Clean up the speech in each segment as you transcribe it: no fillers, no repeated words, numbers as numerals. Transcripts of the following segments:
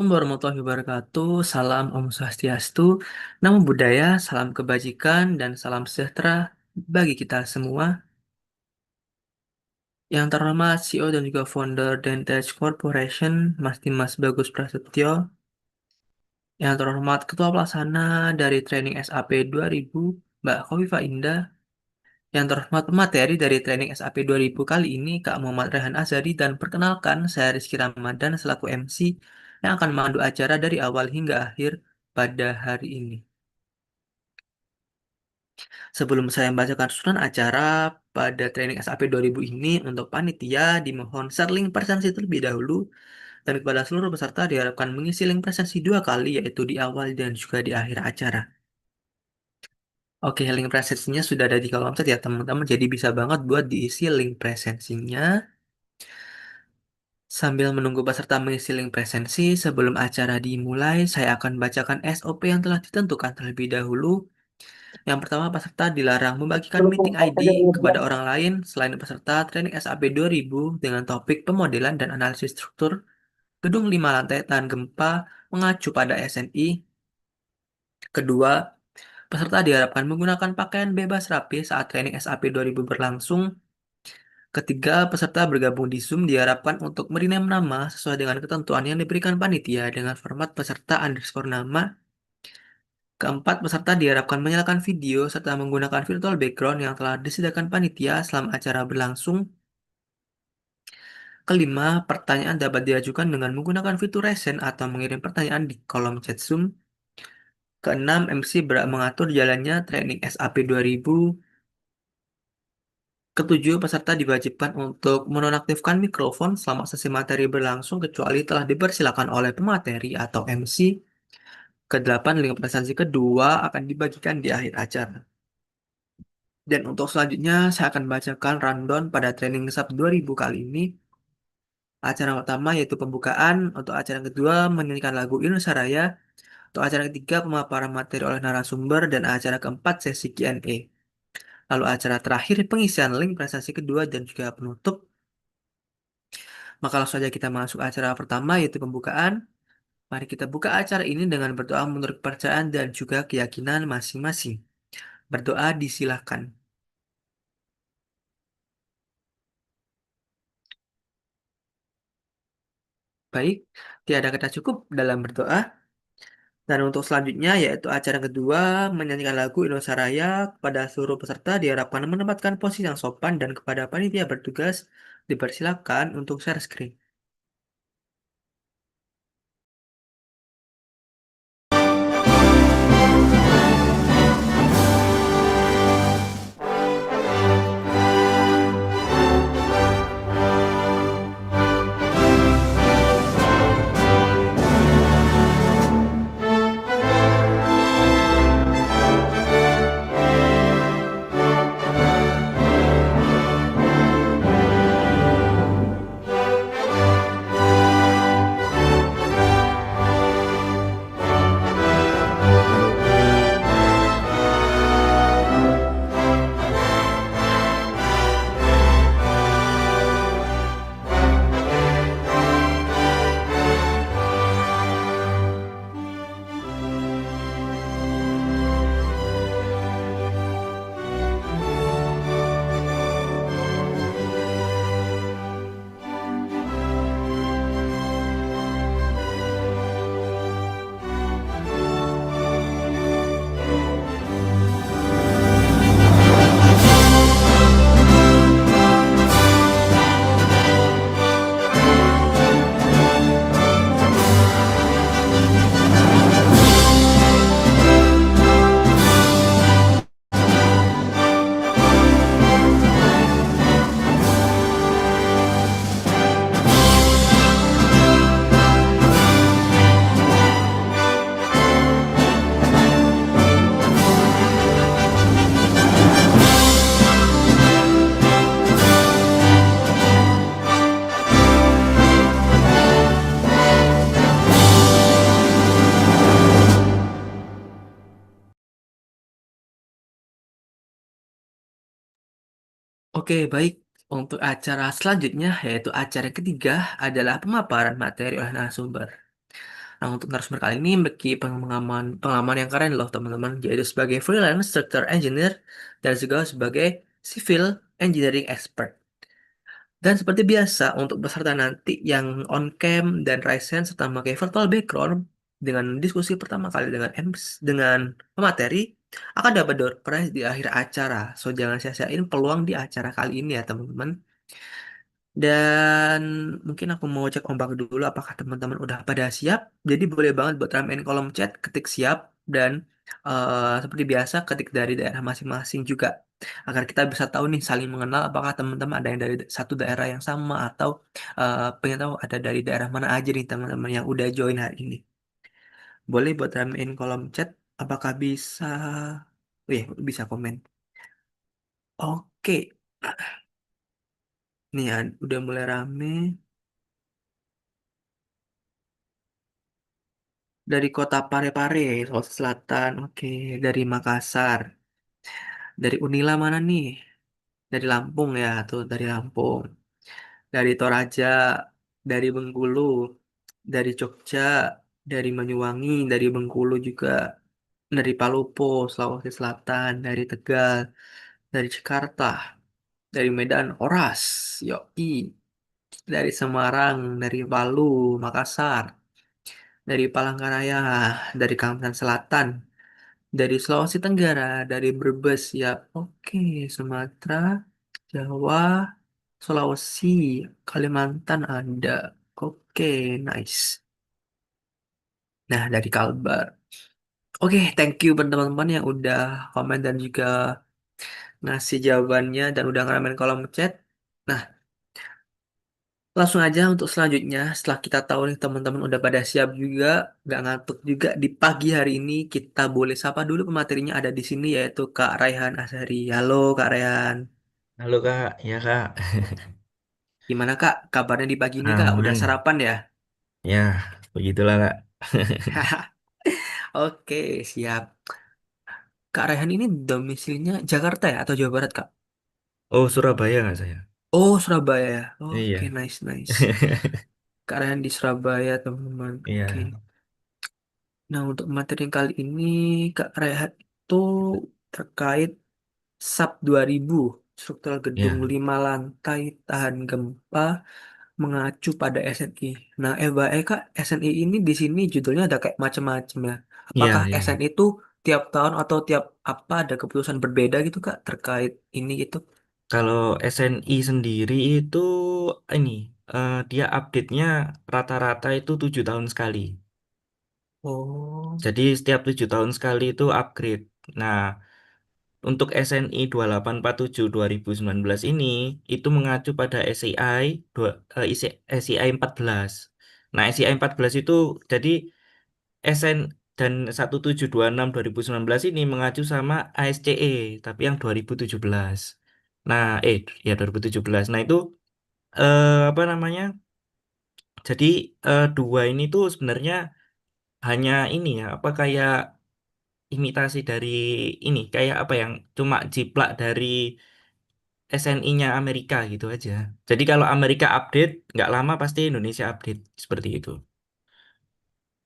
Warahmatullahi wabarakatuh. Salam Om Swastiastu, Namo Buddhaya, salam kebajikan, dan salam sejahtera bagi kita semua. Yang terhormat CEO dan juga founder Dentage Corporation, Mas Dimas Bagus Prasetyo. Yang terhormat Ketua Pelaksana dari Training SAP 2000, Mbak Khofifah Indah. Yang terhormat pemateri dari Training SAP 2000 kali ini, Kak Muhammad Rehan Azari. Dan perkenalkan, saya Rizky Ramadan selaku MC yang akan memandu acara dari awal hingga akhir pada hari ini. Sebelum saya membacakan susunan acara pada training SAP 2000 ini, untuk panitia dimohon share link presensi terlebih dahulu, dan kepada seluruh peserta diharapkan mengisi link presensi 2 kali, yaitu di awal dan juga di akhir acara. Oke, link presensinya sudah ada di kolom chat ya teman-teman, jadi bisa banget buat diisi link presensinya. Sambil menunggu peserta mengisi link presensi, sebelum acara dimulai, saya akan bacakan SOP yang telah ditentukan terlebih dahulu. Yang pertama, peserta dilarang membagikan meeting ID kepada orang lain selain peserta training SAP 2000 dengan topik pemodelan dan analisis struktur gedung 5 lantai tahan gempa mengacu pada SNI. Kedua, peserta diharapkan menggunakan pakaian bebas rapi saat training SAP 2000 berlangsung. Ketiga, peserta bergabung di Zoom diharapkan untuk merename nama sesuai dengan ketentuan yang diberikan panitia dengan format peserta underscore nama. Keempat, peserta diharapkan menyalakan video serta menggunakan virtual background yang telah disediakan panitia selama acara berlangsung. Kelima, pertanyaan dapat diajukan dengan menggunakan fitur resen atau mengirim pertanyaan di kolom chat Zoom. Keenam, MC berhak mengatur jalannya training SAP 2000. Ketujuh, peserta diwajibkan untuk menonaktifkan mikrofon selama sesi materi berlangsung kecuali telah dipersilakan oleh pemateri atau MC. Kedelapan, link presensi kedua akan dibagikan di akhir acara. Dan untuk selanjutnya, saya akan bacakan rundown pada training SAP 2000 kali ini. Acara pertama yaitu pembukaan, untuk acara yang kedua menyanyikan lagu Indonesia Raya, untuk acara ketiga pemaparan materi oleh narasumber, dan acara keempat sesi Q&A. Lalu acara terakhir pengisian link presentasi kedua dan juga penutup. Maka langsung saja kita masuk acara pertama yaitu pembukaan. Mari kita buka acara ini dengan berdoa menurut kepercayaan dan juga keyakinan masing-masing. Berdoa disilahkan. Baik, tiada kata cukup dalam berdoa. Dan untuk selanjutnya yaitu acara kedua menyanyikan lagu Indonesia Raya. Kepada seluruh peserta diharapkan menempatkan posisi yang sopan dan kepada panitia bertugas dipersilakan untuk share screen. Oke, baik. Untuk acara selanjutnya yaitu acara ketiga adalah pemaparan materi oleh narasumber. Nah, untuk narasumber kali ini memiliki pengalaman yang keren loh teman-teman, yaitu sebagai freelance structural engineer dan juga sebagai civil engineering expert. Dan seperti biasa, untuk peserta nanti yang on-cam dan Ryzen serta memakai virtual background dengan diskusi pertama kali dengan dengan pemateri akan dapat door prize di akhir acara. So, jangan sia-siain peluang di acara kali ini ya teman-teman. Dan mungkin aku mau cek ombak dulu apakah teman-teman udah pada siap. Jadi boleh banget buat ramein kolom chat, ketik siap, dan seperti biasa ketik dari daerah masing-masing juga. Agar kita bisa tahu nih saling mengenal apakah teman-teman ada yang dari satu daerah yang sama atau pengen tahu ada dari daerah mana aja nih teman-teman yang udah join hari ini. Boleh buat ramein kolom chat, apakah bisa? Oh iya, bisa komen. Oke, nih ya, udah mulai rame. Dari kota Parepare, Sulawesi Selatan. Oke, dari Makassar. Dari Unila mana nih? Dari Lampung ya, tuh dari Lampung. Dari Toraja, dari Bengkulu, dari Jogja, dari Banyuwangi, dari Bengkulu juga, dari Palopo, Sulawesi Selatan, dari Tegal, dari Jakarta, dari Medan, Oras, Yoi, dari Semarang, dari Palu, Makassar, dari Palangkaraya, dari Kalimantan Selatan, dari Sulawesi Tenggara, dari Brebes ya. Oke, Sumatera, Jawa, Sulawesi, Kalimantan ada. Oke, nice. Nah, dari Kalbar. Oke, thank you buat teman-teman yang udah komen dan juga ngasih jawabannya dan udah ngalamin kolom chat. Nah, langsung aja untuk selanjutnya. Setelah kita tahu nih teman-teman udah pada siap juga, nggak ngantuk juga di pagi hari ini, kita boleh sapa dulu pematerinya ada di sini yaitu Kak Raihan Azhari. Halo Kak Raihan. Halo Kak, ya Kak. Gimana Kak? Kabarnya di pagi ini Kak? Udah Aman. sarapan ya? Ya, begitulah Kak. Oke, siap. Kak Raihan ini domisilinya Jakarta ya atau Jawa Barat Kak? Oh, Surabaya nggak saya? Oh, Surabaya ya. Oke, Iya. nice, nice. Kak Raihan di Surabaya, teman-teman. Oke. Iya. Nah, untuk materi kali ini, Kak Rehat itu terkait SAP 2000, struktural gedung Iya. 5 lantai tahan gempa mengacu pada SNI. Nah, Kak, SNI ini di sini judulnya ada kayak macam-macam ya. Iya, Apakah iya. SNI itu tiap tahun atau tiap apa ada keputusan berbeda gitu, Kak, terkait ini gitu? Kalau SNI sendiri itu ini dia update-nya rata-rata itu 7 tahun sekali. Oh, Jadi setiap 7 tahun sekali itu upgrade. Nah, untuk SNI 2847 2019 ini itu mengacu pada SCI SCI 14. Nah, SCI 14 itu jadi SN dan 1726 2019 ini mengacu sama ASCE tapi yang 2017. Nah, ya 2017. Nah, itu apa namanya? Jadi dua ini tuh sebenarnya hanya ini ya, apa kayak imitasi dari ini kayak apa yang cuma jiplak dari SNI-nya Amerika gitu aja. Jadi kalau Amerika update, nggak lama pasti Indonesia update seperti itu.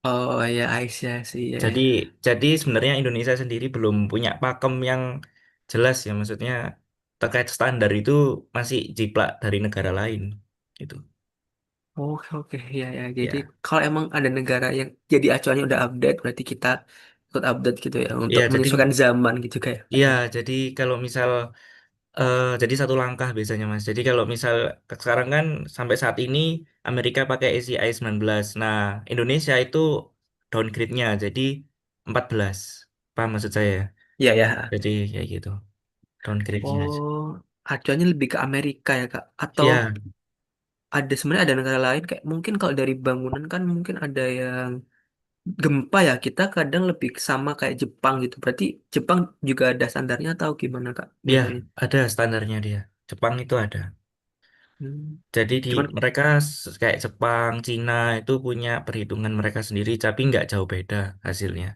oh ya, Aisyah sih ya. Jadi jadi sebenarnya Indonesia sendiri belum punya pakem yang jelas ya, maksudnya terkait standar itu masih jiplak dari negara lain gitu. Oke, oke, ya, ya. Jadi Ya, kalau emang ada negara yang jadi acuannya udah update, berarti kita ikut update gitu ya untuk iya menyesuaikan zaman gitu kayak. iya jadi kalau misal jadi satu langkah biasanya Mas. Jadi kalau misal sekarang kan sampai saat ini Amerika pakai ACI 19. Nah, Indonesia itu downgrade-nya jadi 14. Paham maksud saya? Iya ya. Jadi kayak gitu, downgrade-nya. Oh, acuannya lebih ke Amerika ya Kak? Atau Iya, ada sebenarnya ada negara lain kayak mungkin kalau dari bangunan kan mungkin ada yang gempa ya kita kadang lebih sama kayak Jepang gitu. Berarti Jepang juga ada standarnya atau gimana Kak iya, biasanya? ada standarnya dia. Jepang itu ada. Hmm. Jadi di Cuman, mereka kayak Jepang, Cina itu punya perhitungan mereka sendiri, tapi nggak jauh beda hasilnya.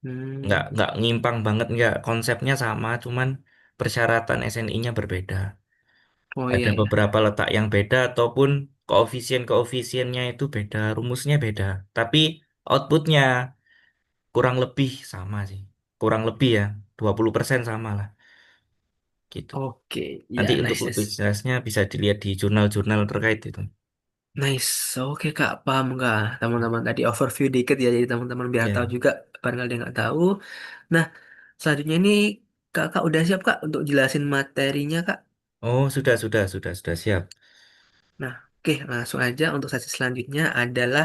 hmm. Nggak nyimpang banget, nggak konsepnya sama, cuman persyaratan SNI-nya berbeda. Oh Ada iya ya. beberapa letak yang beda ataupun koefisien-koefisiennya itu beda, rumusnya beda. Tapi outputnya kurang lebih sama sih. Kurang lebih ya, 20% sama lah gitu. Oke, ya Nanti untuk nice, lebih nice. jelasnya bisa dilihat di jurnal-jurnal terkait itu. Nice. Oke Kak, paham nggak? Teman-teman tadi overview dikit ya, jadi teman-teman biar tahu Ya. juga, barangkali dia nggak tahu. Nah, selanjutnya ini Kakak udah siap Kak untuk jelasin materinya Kak? Oh, sudah siap. Nah, oke, langsung aja untuk sesi selanjutnya adalah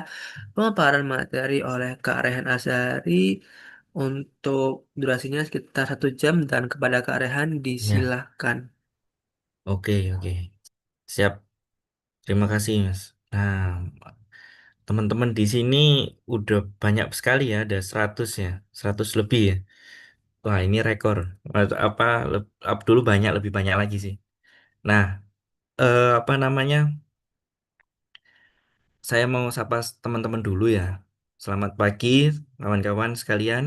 pemaparan materi oleh Kak Rehan Azari untuk durasinya sekitar 1 jam dan kepada Kak Rehan Ya, disilahkan. oke. Siap. Terima kasih, Mas. Nah, teman-teman di sini udah banyak sekali ya, ada 100 ya, 100 lebih ya. Wah, ini rekor. Apa dulu banyak lebih banyak lagi sih. Nah, apa namanya? Saya mau sapa teman-teman dulu ya. Selamat pagi, kawan-kawan sekalian.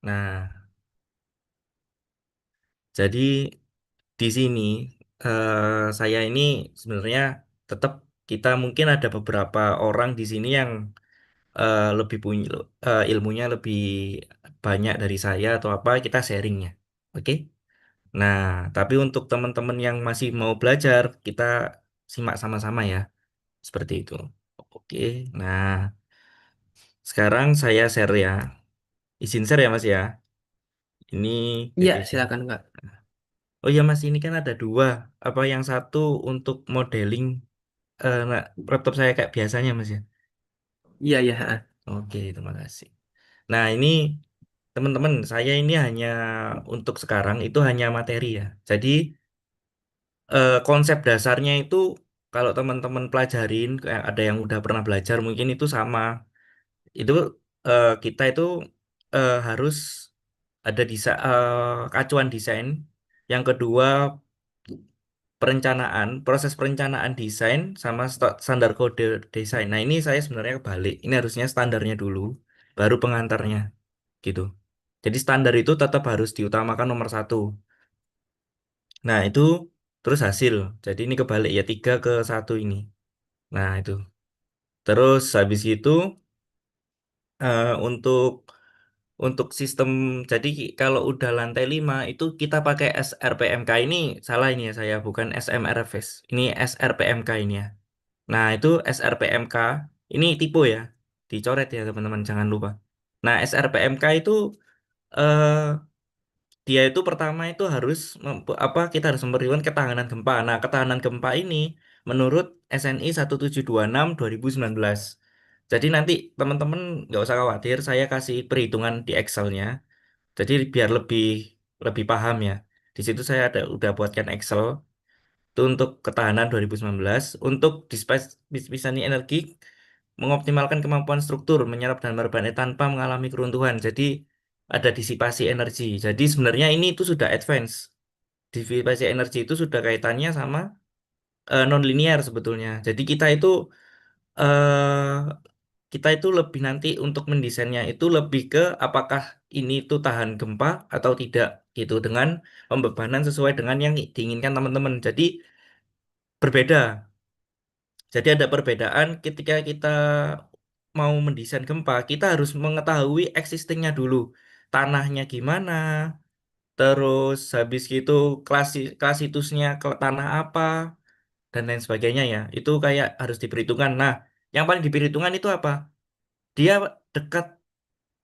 Nah, jadi di sini saya ini sebenarnya tetap kita mungkin ada beberapa orang di sini yang lebih punya ilmunya lebih banyak dari saya atau apa kita sharingnya. Oke? Nah, tapi untuk teman-teman yang masih mau belajar, kita simak sama-sama ya. Seperti itu. Oke. Nah, sekarang saya share ya. Izin share ya, Mas ya. Ini Iya, PPT. silakan Kak. Oh ya, Mas, ini kan ada dua. Apa yang satu untuk modeling nah, laptop saya kayak biasanya, Mas ya. Iya, iya. Ha. Oke, terima kasih. Nah, ini teman-teman, saya ini hanya untuk sekarang itu hanya materi ya. Jadi konsep dasarnya itu kalau teman-teman pelajarin, kayak ada yang udah pernah belajar mungkin itu sama. Itu kita itu harus ada acuan desain. Yang kedua perencanaan, proses perencanaan desain sama standar kode desain. Nah, ini saya sebenarnya kebalik. Ini harusnya standarnya dulu, baru pengantarnya gitu. Jadi standar itu tetap harus diutamakan nomor satu. Nah, itu terus hasil. Jadi ini kebalik ya, 3-1 ini. Nah, itu. Terus habis itu untuk sistem, jadi kalau udah lantai 5 itu kita pakai SRPMK ini, salah ini ya saya, bukan SMRFS. Ini SRPMK ini ya. Nah, itu SRPMK, ini tipe ya. Dicoret ya teman-teman, jangan lupa. Nah, SRPMK itu eh, dia itu pertama itu harus kita harus memperhitungkan ketahanan gempa. Nah, ketahanan gempa ini menurut SNI 1726 2019. Jadi nanti teman-teman nggak usah khawatir, saya kasih perhitungan di Excel-nya. Jadi biar lebih lebih paham ya. Di situ saya udah buatkan Excel itu untuk ketahanan 2019, untuk disposisi energi mengoptimalkan kemampuan struktur menyerap dan merebanai tanpa mengalami keruntuhan. Jadi ada disipasi energi. Jadi sebenarnya ini itu sudah advance. Disipasi energi itu sudah kaitannya sama non-linear sebetulnya. Jadi eh, kita itu lebih nanti untuk mendesainnya itu lebih ke apakah ini itu tahan gempa atau tidak gitu dengan pembebanan sesuai dengan yang diinginkan teman-teman. Jadi berbeda. Jadi ada perbedaan ketika kita mau mendesain gempa, kita harus mengetahui existingnya dulu. Tanahnya gimana, terus habis gitu klasitusnya ke tanah apa, dan lain sebagainya ya. Itu kayak harus diperhitungkan. Nah, yang paling diperhitungkan itu apa? Dia dekat,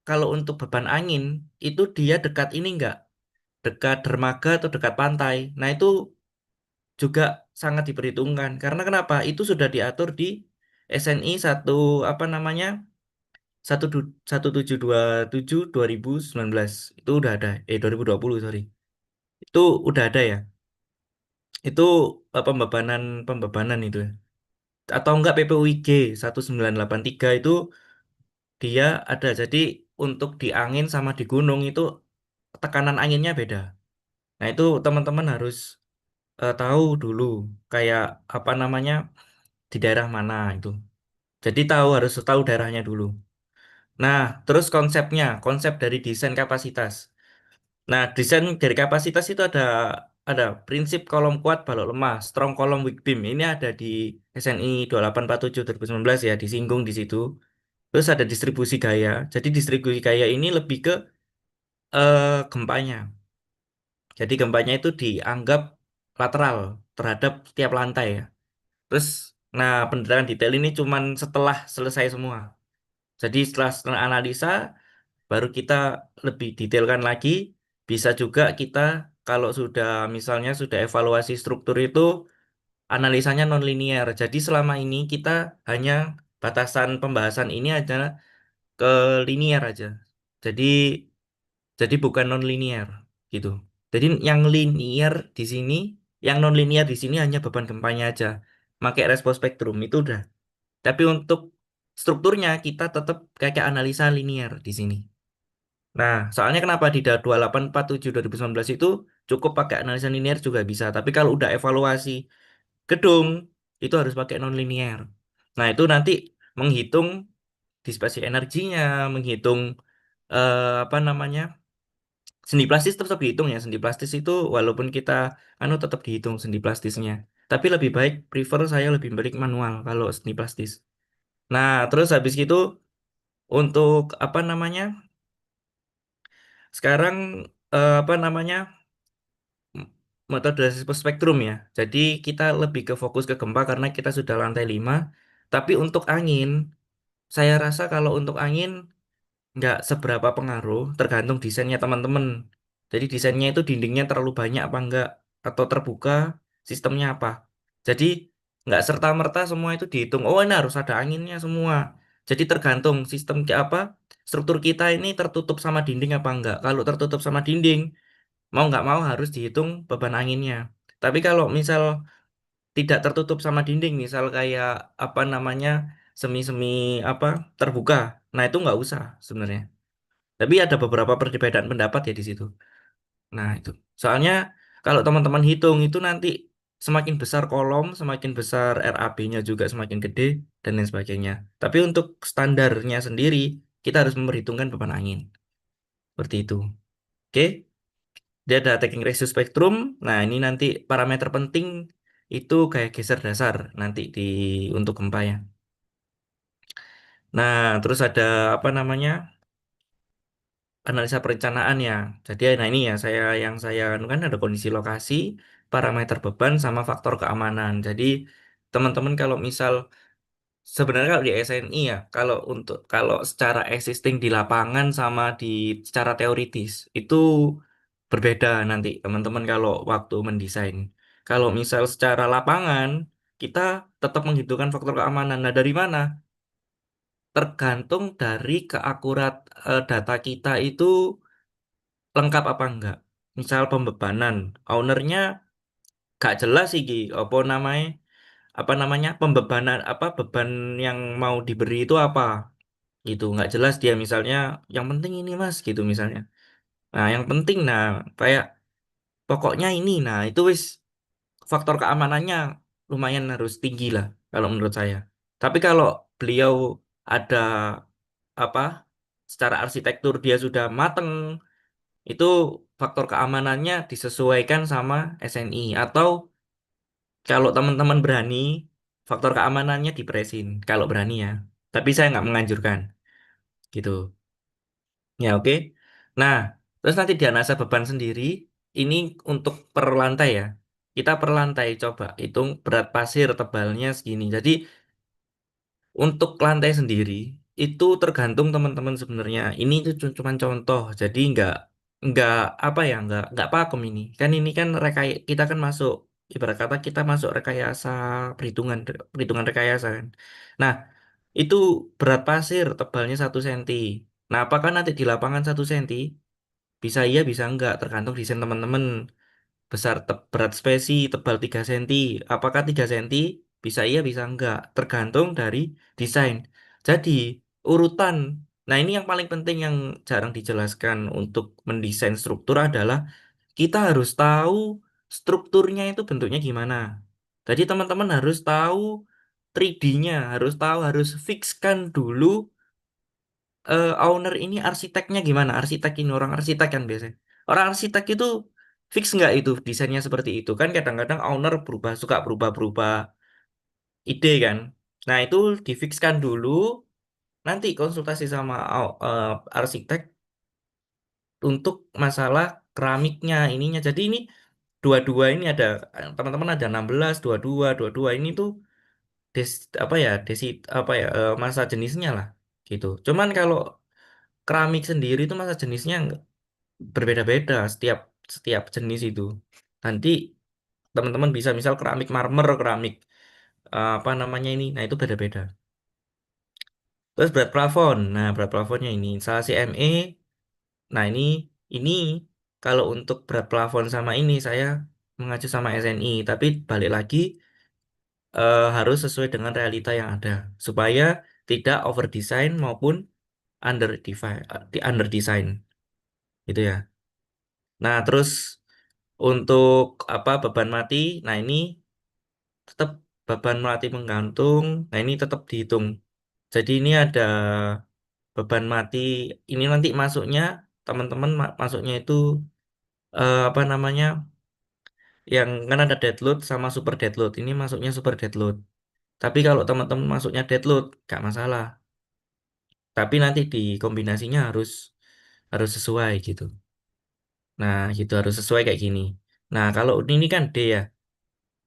kalau untuk beban angin, itu dia dekat ini enggak? Dekat dermaga atau dekat pantai. Nah, itu juga sangat diperhitungkan. Karena kenapa? Itu sudah diatur di SNI satu apa namanya 1727 2019 itu udah ada 2020 sorry itu udah ada ya itu pembebanan pembebanan itu ya. Atau enggak PPUIG 1983 itu dia ada jadi untuk di angin sama di gunung itu tekanan anginnya beda. Nah itu teman-teman harus tahu dulu kayak apa namanya di daerah mana itu. Jadi harus tahu daerahnya dulu. Nah, terus konsep dari desain kapasitas. Nah, desain dari kapasitas itu ada ada prinsip kolom kuat balok lemah, strong column weak beam. Ini ada di SNI 2847 2019 ya, disinggung di situ. Terus ada distribusi gaya. Jadi distribusi gaya ini lebih ke gempanya. Jadi gempanya itu dianggap lateral terhadap setiap lantai ya. Terus, nah penelitian detail ini cuman setelah selesai semua. Jadi setelah analisa, baru kita lebih detailkan lagi. Bisa juga kita kalau sudah misalnya sudah evaluasi struktur itu analisanya nonlinear. Jadi selama ini kita hanya batasan pembahasan ini adalah ke linear aja. Jadi bukan nonlinear gitu. Jadi yang linear di sini, yang nonlinear di sini hanya beban gempanya aja. Pakai respon spektrum itu udah. Tapi untuk strukturnya kita tetap kayak analisa linear di sini. Nah, soalnya kenapa di 2847 2019 itu cukup pakai analisa linear juga bisa. Tapi kalau udah evaluasi gedung, itu harus pakai nonlinear. Nah, itu nanti menghitung dispersi energinya, menghitung apa namanya, sendi plastis tetap dihitung ya. Sendi plastis itu walaupun kita anu tetap dihitung sendi plastisnya. Tapi lebih baik saya lebih baik manual kalau sendi plastis. Nah, terus habis gitu untuk apa namanya? Sekarang apa namanya? Metode spektrum ya. Jadi kita lebih ke fokus ke gempa karena kita sudah lantai 5. Tapi untuk angin, saya rasa kalau untuk angin nggak seberapa pengaruh, tergantung desainnya teman-teman. Jadi desainnya itu dindingnya terlalu banyak apa enggak, atau terbuka, sistemnya apa. Jadi nggak serta-merta semua itu dihitung. Oh ini harus ada anginnya semua. Jadi tergantung sistem ke apa, struktur kita ini tertutup sama dinding apa enggak. Kalau tertutup sama dinding, mau nggak mau harus dihitung beban anginnya. Tapi kalau misal tidak tertutup sama dinding, misal kayak apa namanya semi-semi apa terbuka, nah itu nggak usah sebenarnya. Tapi ada beberapa perbedaan pendapat ya di situ. Nah itu, soalnya kalau teman-teman hitung itu nanti semakin besar kolom, semakin besar RAB-nya juga semakin gede dan lain sebagainya. Tapi untuk standarnya sendiri, kita harus memperhitungkan beban angin. Seperti itu. Oke? Dia ada taking ratio spektrum. Nah, ini nanti parameter penting itu kayak geser dasar nanti di untuk gempa ya. Nah, terus ada apa namanya? Analisa perencanaan ya. Jadi nah ini ya saya anu kan ada kondisi lokasi, parameter beban sama faktor keamanan. Jadi teman-teman kalau misal sebenarnya kalau di SNI ya, kalau secara existing di lapangan sama di secara teoritis itu berbeda nanti teman-teman kalau waktu mendesain. Kalau misal secara lapangan kita tetap menghitungkan faktor keamanan. Nah, dari mana? Tergantung dari data kita itu lengkap apa enggak. Misal pembebanan, ownernya gak jelas sih Ki, apa namanya pembebanan apa beban yang mau diberi itu apa gitu nggak jelas dia misalnya yang penting ini mas gitu misalnya nah yang penting nah kayak pokoknya ini nah itu wis faktor keamanannya lumayan harus tinggi lah kalau menurut saya tapi kalau beliau ada apa secara arsitektur dia sudah mateng itu faktor keamanannya disesuaikan sama SNI atau kalau teman-teman berani faktor keamanannya dipresin kalau berani ya tapi saya nggak menganjurkan gitu ya oke nah terus nanti di analisa beban sendiri ini untuk per lantai ya kita per lantai coba hitung berat pasir tebalnya segini jadi untuk lantai sendiri itu tergantung teman-teman sebenarnya. Ini itu cuma contoh, jadi nggak apa ya nggak pakem ini. Kan ini kan kita kan masuk ibarat kata kita masuk rekayasa perhitungan perhitungan rekayasa kan. Nah itu berat pasir tebalnya 1 senti. Nah apakah nanti di lapangan 1 senti? Bisa iya bisa enggak tergantung desain teman-teman berat spesi tebal 3 senti. Apakah 3 senti? Bisa iya, bisa enggak. Tergantung dari desain. Jadi, urutan. Nah, ini yang paling penting yang jarang dijelaskan untuk mendesain struktur adalah kita harus tahu strukturnya itu bentuknya gimana. Jadi, teman-teman harus tahu 3D-nya, harus tahu, harus fixkan dulu owner ini arsiteknya gimana. Arsitek ini orang arsitek kan biasanya. Orang arsitek itu Fix nggak itu desainnya seperti itu? Kan kadang-kadang owner suka berubah-berubah ide kan. Nah, itu difikskan dulu, nanti konsultasi sama arsitek untuk masalah keramiknya ininya. Jadi ini dua-dua ini ada teman-teman ada 16, 22, 22 ini tuh des apa ya desi apa ya masa jenisnya lah gitu. Cuman kalau keramik sendiri itu masa jenisnya berbeda-beda setiap setiap jenis itu. Nanti teman-teman bisa misal keramik marmer, keramik apa namanya ini, nah itu beda-beda. Terus berat plafon, nah berat plafonnya ini instalasi ME, nah ini kalau untuk berat plafon sama ini saya mengacu sama SNI, tapi balik lagi harus sesuai dengan realita yang ada supaya tidak over design maupun under design gitu ya. Nah, terus untuk apa beban mati, nah ini tetap beban mati menggantung. Nah, ini tetap dihitung. Jadi ini ada beban mati. Ini nanti masuknya teman-teman masuknya itu apa namanya? Yang kan ada dead load sama super dead load. Ini masuknya super dead load. Tapi kalau teman-teman masuknya dead load, gak masalah. Tapi nanti di kombinasinya harus harus sesuai gitu. Nah, gitu harus sesuai kayak gini. Nah, kalau ini kan D ya.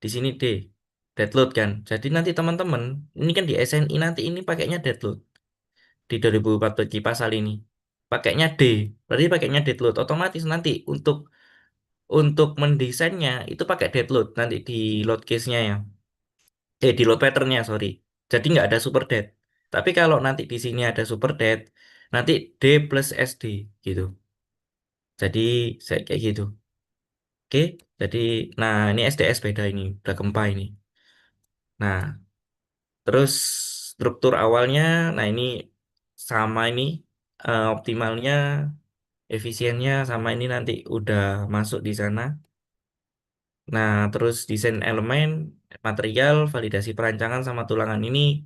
Di sini D, deadload kan. Jadi nanti teman-teman, ini kan di SNI nanti ini pakainya deadload di 2014 di pasal ini. Pakainya D, berarti pakainya deadload. Otomatis nanti untuk mendesainnya itu pakai deadload nanti di load case-nya ya. Di load pattern-nya, sorry. Jadi nggak ada super dead. Tapi kalau nanti di sini ada super dead, nanti D plus SD gitu. Jadi saya kayak gitu. Oke, jadi nah ini SDS beda ini, udah gempa ini. Nah, terus struktur awalnya, nah ini sama ini optimalnya, efisiennya sama ini nanti udah masuk di sana. Nah, terus desain elemen, material, validasi perancangan sama tulangan ini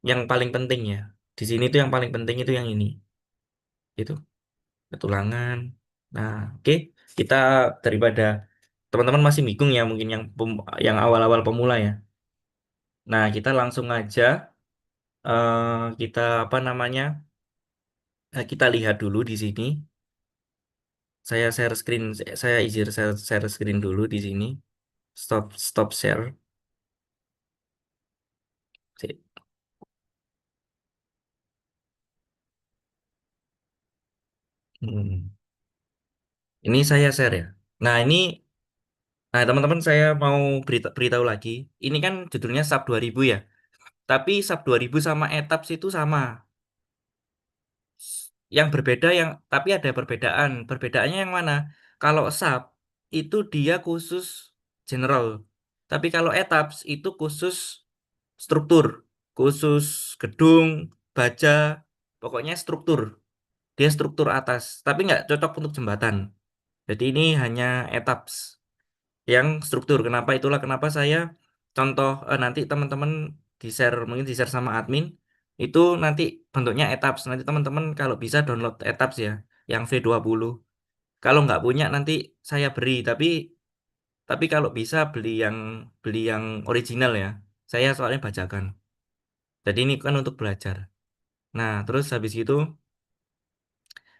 yang paling penting ya. Di sini tuh yang paling penting itu yang ini, itu tulangan. Nah, oke, kita daripada teman-teman masih bingung ya mungkin yang awal-awal pemula ya. Nah, kita langsung aja kita apa namanya? Kita lihat dulu di sini. Saya share screen, saya izin share screen dulu di sini. Stop stop share. Sip. Hmm. Ini saya share ya. Nah ini, nah teman-teman saya mau beritahu lagi. Ini kan judulnya SAP 2000 ya. Tapi SAP 2000 sama ETAPS itu sama. Yang berbeda yang, tapi ada perbedaan. Perbedaannya yang mana? Kalau SAP itu dia khusus general. Tapi kalau ETAPS itu khusus struktur, khusus gedung, baja, pokoknya struktur. Dia struktur atas, tapi nggak cocok untuk jembatan. Jadi ini hanya etaps yang struktur. Kenapa itulah kenapa saya contoh nanti teman-teman di share mungkin di share sama admin itu nanti bentuknya etaps. Nanti teman-teman kalau bisa download etaps ya, yang V20. Kalau nggak punya nanti saya beri, tapi kalau bisa beli yang original ya. Saya soalnya bajakan. Jadi ini kan untuk belajar. Nah, terus habis itu,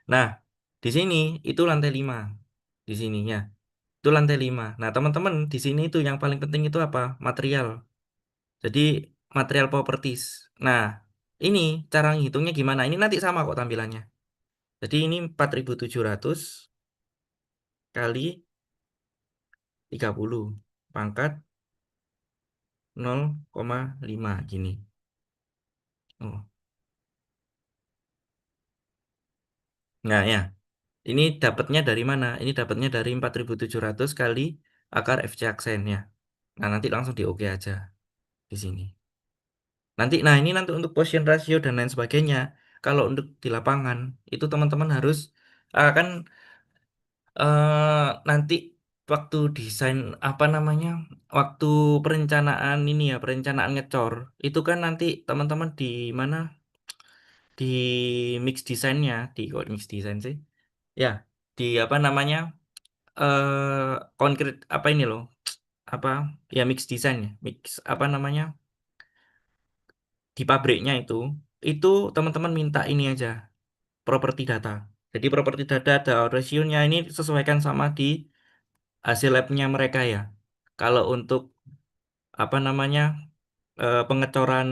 nah di sini itu lantai 5 di sininya. Itu lantai 5. Nah, teman-teman, di sini itu yang paling penting itu apa? Material. Jadi, material properties. Nah, ini cara ngitungnya gimana? Ini nanti sama kok tampilannya. Jadi, ini 4.700 kali 30 pangkat 0,5 gini. Oh. Nah, ya. Ini dapatnya dari mana? Ini dapatnya dari 4.700 kali akar FC aksen ya. Nah, nanti langsung di oke aja di sini. Nanti, nah ini nanti untuk Poisson ratio dan lain sebagainya. Kalau untuk di lapangan, itu teman-teman harus kan nanti waktu desain apa namanya, waktu perencanaan ini ya, perencanaan ngecor, itu kan nanti teman-teman di mana di mix desainnya, di kok mix desain sih, ya di apa namanya konkret apa ini loh, apa ya, mix design ya, mix apa namanya, di pabriknya itu teman-teman minta ini aja, properti data. Jadi properti data ada rasionya, ini sesuaikan sama di hasil labnya mereka ya. Kalau untuk apa namanya, pengecoran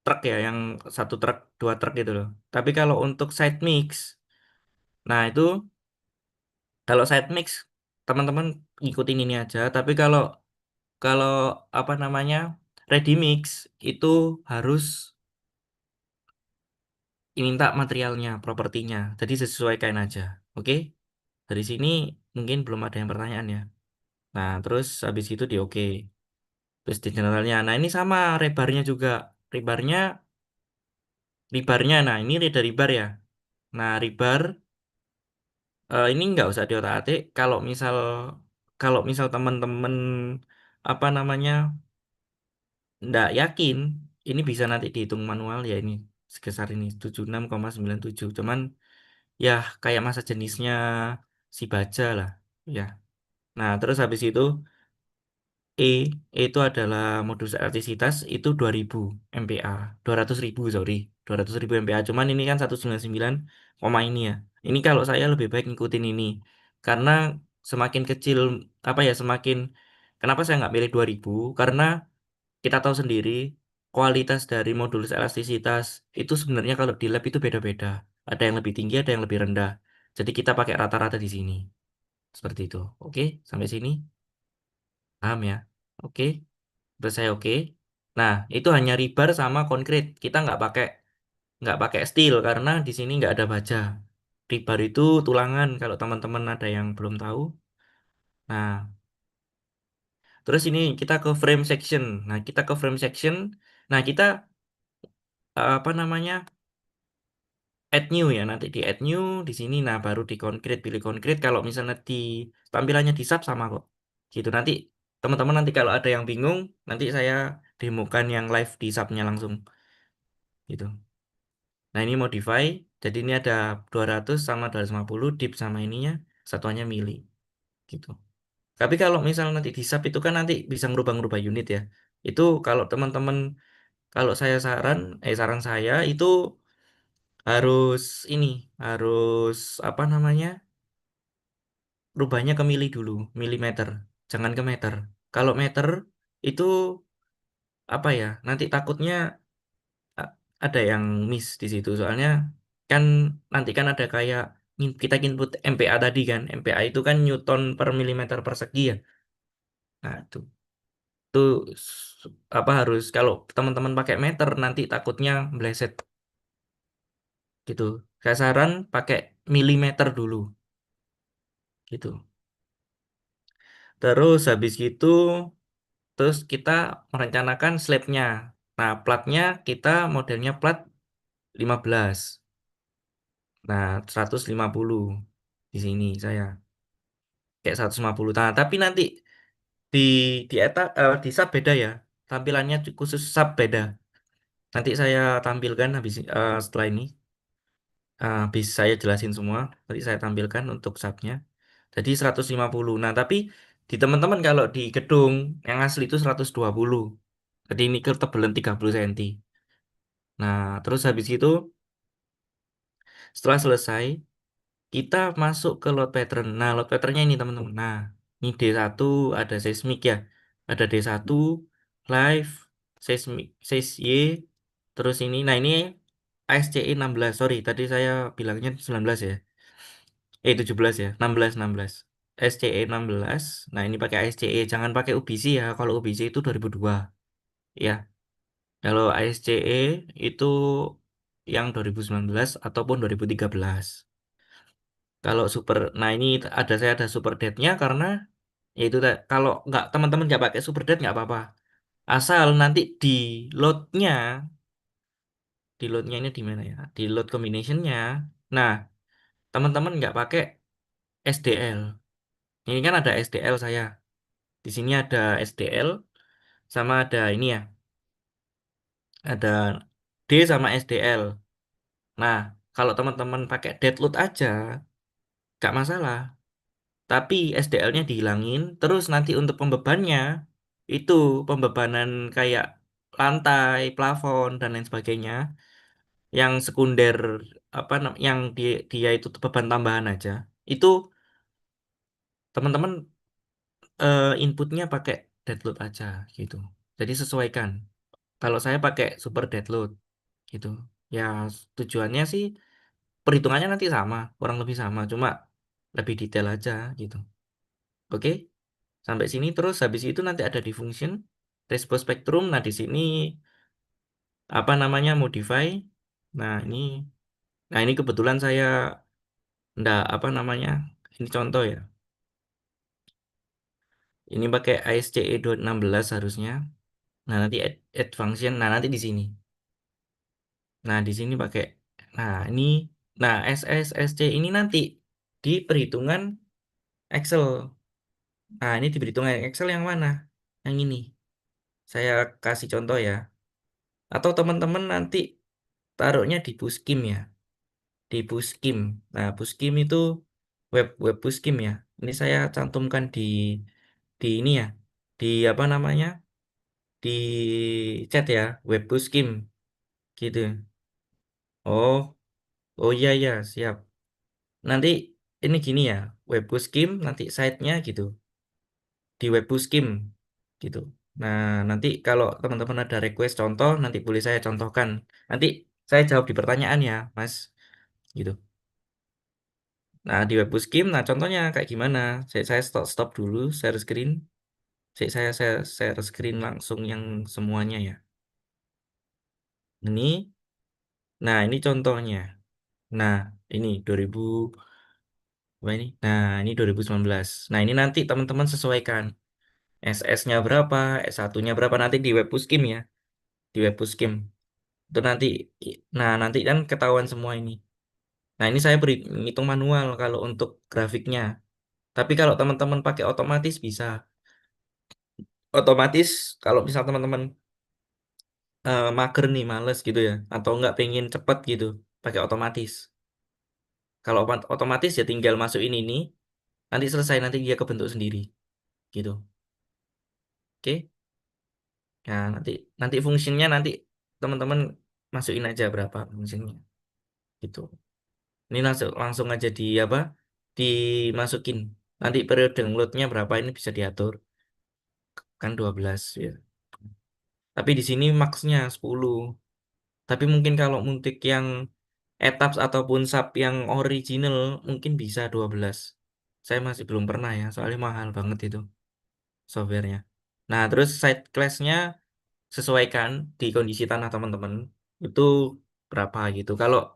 truk ya, yang satu truk dua truk gitu loh. Tapi kalau untuk side mix, nah itu kalau side mix teman-teman ngikutin ini aja. Tapi kalau kalau apa namanya, ready mix itu harus minta materialnya, propertinya. Jadi sesuaikan aja. Oke? Dari sini mungkin belum ada yang pertanyaan ya. Nah, terus habis itu di oke. Terus di generalnya. Nah, ini sama rebarnya juga. Rebarnya, nah ini ada rebar ya. Nah, rebar ini nggak usah diotak-atik. Kalau misal teman-teman apa namanya nggak yakin, ini bisa nanti dihitung manual ya, ini sebesar ini 76,97. Cuman ya kayak masa jenisnya si baja lah ya. Nah, terus habis itu E, E itu adalah modulus elastisitas itu 2000 MPa, 200.000 sorry, 200.000 MPa. Cuman ini kan 199, koma ini ya. Ini kalau saya lebih baik ngikutin ini karena semakin kecil apa ya, semakin, kenapa saya nggak pilih 2000? Karena kita tahu sendiri kualitas dari modulus elastisitas itu sebenarnya kalau di lab itu beda-beda. Ada yang lebih tinggi, ada yang lebih rendah. Jadi kita pakai rata-rata di sini. Seperti itu. Oke, sampai sini paham ya? Oke. Terus saya oke. Nah, itu hanya rebar sama konkrit. Kita nggak pakai steel karena di sini nggak ada baja. Rebar itu tulangan kalau teman-teman ada yang belum tahu. Nah, terus ini kita ke frame section. Nah, kita ke frame section. Nah, kita apa namanya, add new ya. Nanti di add new di sini. Nah, baru di konkrit, pilih konkrit. Kalau misalnya di tampilannya di sub sama kok. Gitu nanti teman-teman, nanti kalau ada yang bingung, nanti saya demokan yang live di subnya langsung. Gitu. Nah, ini modify. Jadi ini ada 200 sama 250 dip sama ininya. Satuannya mili. Gitu. Tapi kalau misal nanti di sub itu kan nanti bisa ngerubah-ngerubah unit ya. Itu kalau teman-teman, kalau saya saran saya itu harus ini, harus apa namanya, rubahnya ke mili dulu, milimeter. Jangan ke meter. Kalau meter itu apa ya, nanti takutnya a- ada yang miss di situ. Soalnya kan nanti kan ada kayak kita input MPa tadi kan. MPa itu kan Newton per milimeter persegi ya. Nah, itu apa, harus kalau teman-teman pakai meter nanti takutnya meleset gitu. Saya saran pakai milimeter dulu gitu. Terus habis gitu, terus kita merencanakan slabnya. Nah, platnya kita modelnya plat 15. Nah, 150 di sini saya kayak 150. Nah, tapi nanti di di sub beda ya. Tampilannya khusus sub beda. Nanti saya tampilkan setelah ini. Habis saya jelasin semua, nanti saya tampilkan untuk subnya. Jadi 150. Nah, tapi di teman-teman kalau di gedung yang asli itu 120. Jadi ini ketebalan 30 cm. Nah, terus habis itu setelah selesai kita masuk ke load pattern. Nah, load patternnya ini teman-teman. Nah, ini D1 ada seismik ya. Ada D1 live seismik seis Y, terus ini. Nah, ini ASCE 16. Sorry, tadi saya bilangnya 19 ya. 17 ya. 16 SCE 16. Nah, ini pakai ASCE, jangan pakai UBC ya. Kalau UBC itu 2002 ya. Kalau ASCE itu yang 2019 ataupun 2013. Kalau super, nah ini saya ada super date-nya karena yaitu kalau nggak, teman-teman nggak pakai super date nggak apa-apa. Asal nanti load-nya, di load-nya ini di mana ya? Di load combination-nya. Nah, teman-teman nggak pakai SDL. Ini kan ada SDL saya. Di sini ada SDL sama ada ini ya. Ada D sama SDL. Nah, kalau teman-teman pakai dead load aja, nggak masalah. tapi SDL-nya dihilangin, terus nanti untuk pembebannya itu pembebanan kayak lantai, plafon dan lain sebagainya, yang sekunder yang dia itu beban tambahan aja. Itu teman-teman inputnya pakai dead load aja gitu. Jadi sesuaikan. Kalau saya pakai super dead load gitu. Ya tujuannya sih perhitungannya nanti sama, kurang lebih sama, cuma lebih detail aja gitu. Oke? Sampai sini terus habis itu nanti ada di function response spectrum. Nah, di sini apa namanya modify. Nah, ini kebetulan saya ndak apa namanya? Ini contoh ya. Ini pakai ASCE 16 harusnya. Nah, nanti add function. Nah, nanti di sini. Nah, di sini pakai ini SSSC ini nanti di perhitungan Excel. Nah, ini di perhitungan Excel yang mana? Yang ini. Saya kasih contoh ya. Atau teman-teman nanti taruhnya di Puskim ya. Di Puskim. Nah, Puskim itu web web Puskim ya. Ini saya cantumkan di ini ya. Di apa namanya? Di chat ya, web Puskim gitu. Oh, oh iya iya, siap. Nanti ini gini ya, web Puskim nanti site-nya gitu. Di web Puskim gitu. Nah, nanti kalau teman-teman ada request contoh, nanti boleh saya contohkan. Nanti saya jawab di pertanyaan ya, Mas. Gitu. Nah, di web Puskim, nah contohnya kayak gimana? Saya stop dulu, share screen. Saya share screen langsung yang semuanya ya. Ini, nah ini contohnya. Nah, ini 2000 apa ini? Nah, ini 2019. Nah, ini nanti teman-teman sesuaikan. SS-nya berapa, S1-nya berapa nanti di web Puskim ya. Di web Puskim. Itu nanti, nanti kan ketahuan semua ini. Nah, ini saya beri ngitung manual kalau untuk grafiknya. Tapi kalau teman-teman pakai otomatis bisa. Otomatis kalau misal teman-teman mager nih, males gitu ya, atau nggak pengen cepet gitu, pakai otomatis. Kalau otomatis ya tinggal masukin ini, nanti selesai nanti dia kebentuk sendiri gitu. Oke? Nah, nanti nanti fungsinya nanti teman-teman masukin aja berapa fungsinya gitu. Ini langsung langsung aja di apa? Dimasukin. Nanti periode loadnya berapa ini bisa diatur. Kan 12 ya. Tapi di sini maksnya 10. Tapi mungkin kalau muntik yang etaps ataupun sub yang original mungkin bisa 12. Saya masih belum pernah ya, soalnya mahal banget itu softwarenya. Nah, terus site class-nya sesuaikan di kondisi tanah teman-teman. Itu berapa gitu. Kalau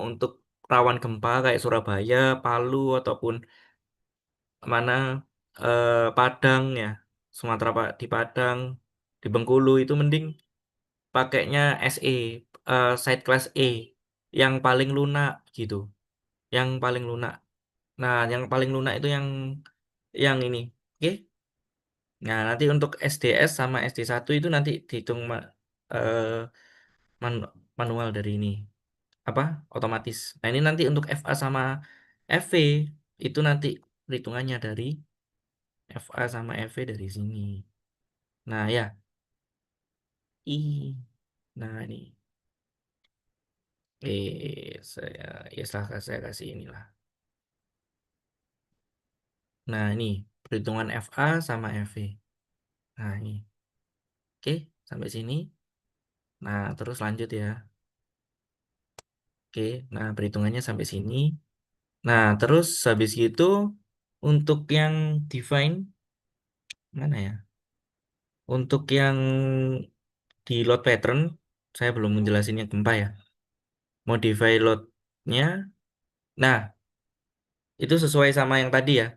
untuk rawan gempa kayak Surabaya, Palu ataupun mana Padang ya, di Padang, di Bengkulu itu mending pakainya SE, site class E yang paling lunak gitu. Yang paling lunak. Nah, yang paling lunak itu yang ini. Oke. Nah, nanti untuk SDS sama SD1 itu nanti dihitung eh, man- manual dari ini. Apa? Otomatis. Nah, ini nanti untuk FA sama FV itu nanti perhitungannya dari FA sama FV dari sini. Nah, ya. I. Nah, ini. Saya kasih inilah. Nah, ini perhitungan FA sama FV. Nah, ini. Oke, sampai sini. Nah, terus lanjut ya. Oke, nah perhitungannya sampai sini. Nah, terus habis gitu untuk yang define mana ya? Untuk yang di load pattern saya belum menjelasinnya gempa ya. Modify loadnya. Nah, itu sesuai sama yang tadi ya.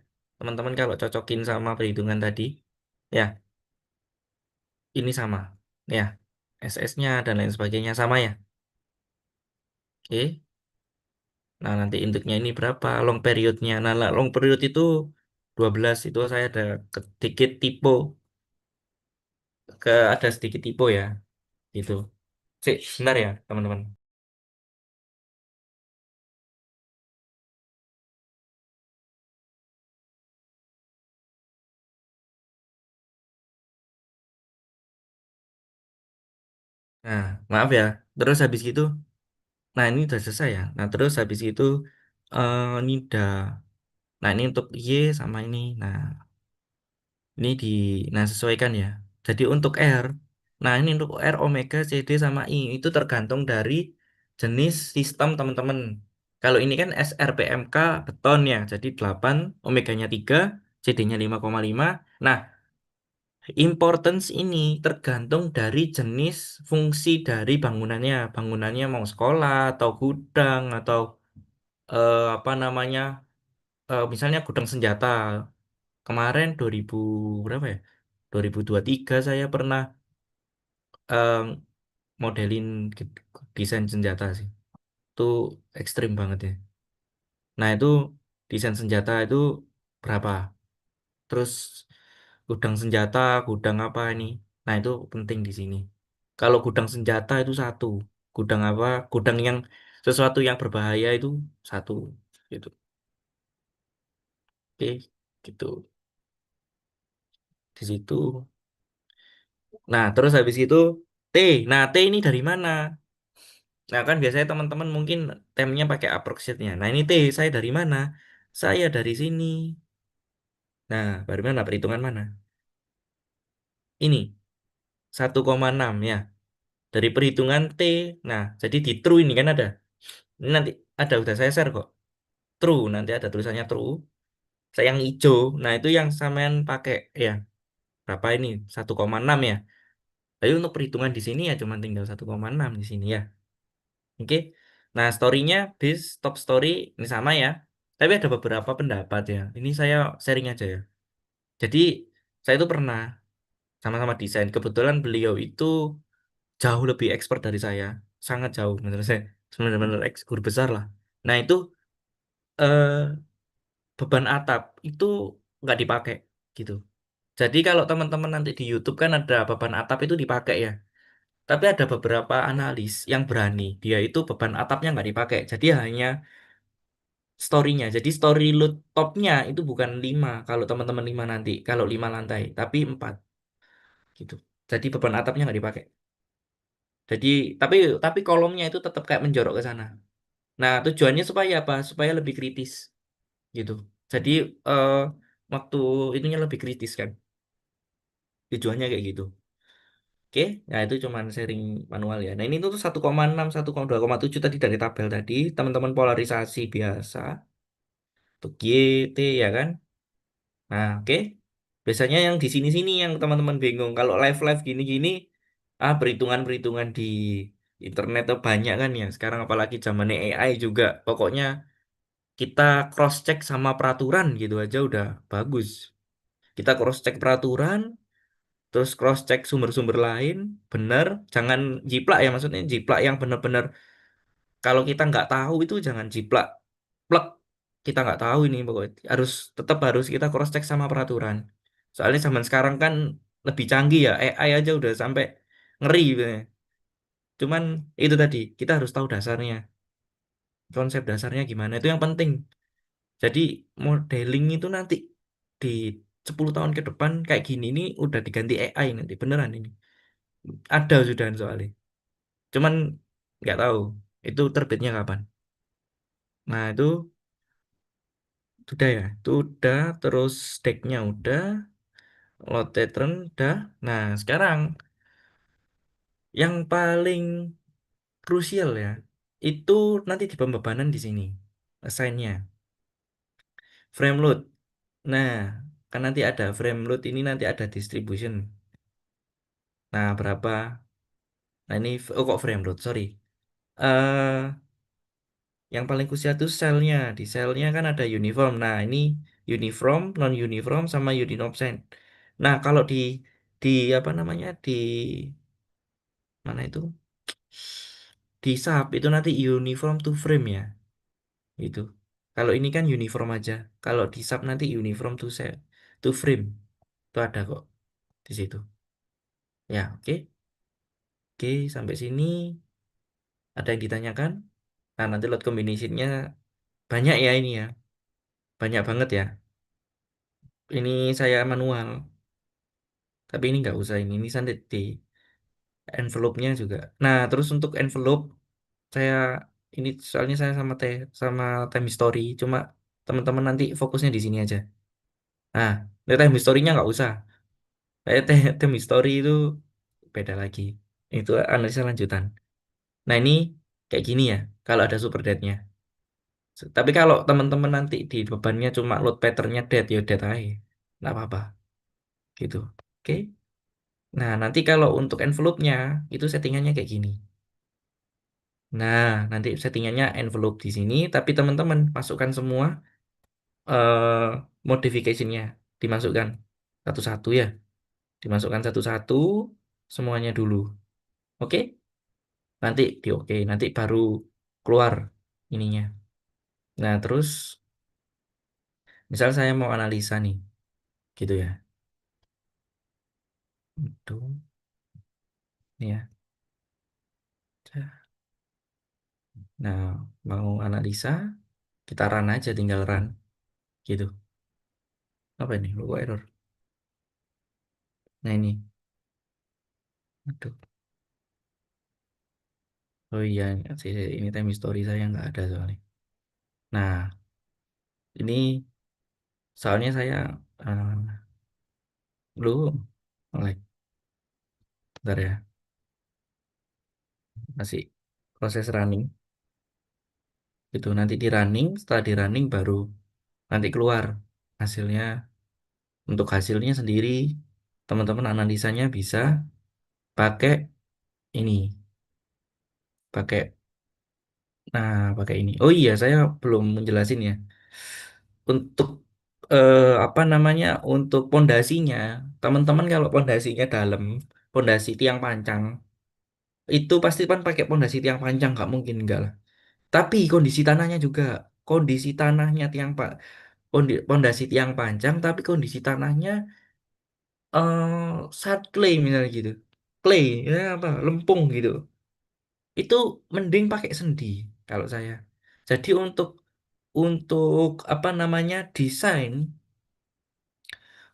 Teman-teman kalau cocokin sama perhitungan tadi, ya ini sama. Ya, SS-nya dan lain sebagainya sama ya. Oke. Nah, nanti induknya ini berapa? Long periodnya. Nah, long period itu 12 itu saya ada sedikit tipe ada sedikit tipe ya gitu. Sih, sebentar ya, teman-teman. Nah, maaf ya. Terus habis gitu, nah ini udah selesai ya. Nah, terus habis itu ini udah. Nah, ini untuk Y sama ini. Nah, ini nah sesuaikan ya. Jadi untuk R, nah ini untuk R, omega, CD sama I itu tergantung dari jenis sistem teman-teman. Kalau ini kan SRPMK beton ya, jadi 8, omeganya 3, CD-nya 5,5. Nah, importance ini tergantung dari jenis fungsi dari bangunannya. Bangunannya mau sekolah atau gudang atau apa namanya? Misalnya gudang senjata. Kemarin 2000 berapa ya? 2023 saya pernah em, modelin desain senjata sih. Itu ekstrim banget ya. Nah, itu desain senjata itu berapa? Terus gudang senjata, gudang apa ini? Nah, itu penting di sini. Kalau gudang senjata itu satu, gudang apa? Gudang yang sesuatu yang berbahaya itu satu gitu. Oke, gitu. Di situ. Nah, terus habis itu T. Nah, T ini dari mana? Nah, kan biasanya teman-teman mungkin temnya pakai approximate-nya. Nah, ini T, saya dari mana? Saya dari sini. Nah, dari mana? Perhitungan mana? Ini, 1,6 ya. Dari perhitungan T. Nah, jadi di true ini kan ada. Ini nanti ada, udah saya share kok. True, nanti ada tulisannya true. Saya yang hijau. Nah, itu yang sampean pakai ya. Berapa ini? 1,6 ya. Tapi untuk perhitungan di sini ya cuma tinggal 1,6 di sini ya. Oke. Nah, story-nya bis top story ini sama ya. Tapi ada beberapa pendapat ya. Ini saya sharing aja ya. Jadi, saya itu pernah sama-sama desain. Kebetulan beliau itu jauh lebih expert dari saya. Sangat jauh menurut saya. Benar-benar guru besar lah. Nah, itu eh, beban atap itu nggak dipakai gitu. Jadi kalau teman-teman nanti di YouTube kan ada beban atap itu dipakai ya. Tapi ada beberapa analis yang berani. Dia itu beban atapnya nggak dipakai. Jadi hanya story-nya. Jadi story load top-nya itu bukan 5 kalau teman-teman 5 nanti. Kalau 5 lantai. Tapi 4 gitu. Jadi beban atapnya nggak dipakai. Jadi tapi kolomnya itu tetap kayak menjorok ke sana. Nah, tujuannya supaya apa? Supaya lebih kritis gitu. Jadi eh, waktu itunya lebih kritis kan. Tujuannya kayak gitu. Oke, nah itu cuman sharing manual ya. Nah ini tuh 1,6, 1,2,7 tadi dari tabel tadi. Teman-teman polarisasi biasa. Untuk Y, T ya kan. Nah oke. Biasanya yang di sini-sini yang teman-teman bingung. Kalau live-live gini-gini, perhitungan-perhitungan di internet tuh banyak kan ya. Sekarang apalagi zaman AI juga. Pokoknya kita cross-check sama peraturan gitu aja udah bagus. Kita cross-check peraturan, terus cross-check sumber-sumber lain, bener. Jangan jiplak ya, maksudnya jiplak yang bener-bener kalau kita nggak tahu itu jangan jiplak, plek. Kita nggak tahu ini pokoknya harus tetap harus kita cross-check sama peraturan. Soalnya zaman sekarang kan lebih canggih ya, AI aja udah sampai ngeri gitu ya. Cuman itu tadi kita harus tahu dasarnya, konsep dasarnya gimana itu yang penting. Jadi modeling itu nanti di 10 tahun ke depan kayak gini ini udah diganti AI nanti beneran ini. Ada sudah soalnya. Cuman nggak tahu itu terbitnya kapan. Nah itu udah ya, itu udah terus decknya udah, load pattern udah. Nah sekarang yang paling krusial ya itu nanti di pembebanan di sini assign-nya frame load. Nah kan nanti ada frame load ini nanti ada distribution. Nah berapa? Nah ini kok frame load sorry. eh yang paling krusial itu selnya. Di selnya kan ada uniform. Nah, ini uniform, non uniform sama unit absen. Nah, kalau di apa namanya? Di mana itu? Di sub itu nanti uniform to frame ya. Itu. Kalau ini kan uniform aja. Kalau di sub nanti uniform to set to frame. Itu ada kok di situ. Ya, oke. Oke, sampai sini ada yang ditanyakan? Nah, nanti load combination-nya banyak ya ini ya. Banyak banget ya. Ini saya manual. Tapi ini nggak usah ini santai. envelope-nya juga. Nah, terus untuk envelope saya ini soalnya saya sama time history, cuma teman-teman nanti fokusnya di sini aja. Nah, time history-nya nggak usah. Time history itu beda lagi. Itu analisa lanjutan. Nah, ini kayak gini ya, kalau ada super date-nya. Tapi kalau teman-teman nanti di bebannya cuma load pattern-nya dead, ya dead aja. Nggak apa-apa, gitu. Oke. Nah, nanti kalau untuk envelope-nya, itu settingannya kayak gini. Nah, nanti settingannya envelope di sini, tapi teman-teman masukkan semua modification-nya. Dimasukkan satu-satu ya. Dimasukkan satu-satu, semuanya dulu. Oke? Nanti di oke, nanti baru keluar ininya. Nah, terus misal saya mau analisa nih, gitu ya. Itu, nih ya. Nah, mau analisa, kita run aja, tinggal run, gitu. Apa ini? Logo error. Nah, ini. Aduh. Oh iya, ini time history saya nggak ada soalnya. Nah, ini soalnya saya belum like, bentar ya, masih proses running. Itu nanti di running, setelah di running baru nanti keluar hasilnya. Untuk hasilnya sendiri, teman-teman analisanya bisa pakai ini, pakai pakai ini. Oh iya, saya belum menjelasin ya. Untuk apa namanya? Untuk pondasinya, teman-teman kalau pondasinya dalam, pondasi tiang pancang, itu pasti kan pakai pondasi tiang panjang, nggak mungkin enggak lah. Tapi kondisi tanahnya juga, kondisi tanahnya pondasi tiang panjang, tapi kondisi tanahnya sand clay misalnya gitu, clay ya apa, lempung gitu, itu mending pakai sendi kalau saya. Jadi untuk apa namanya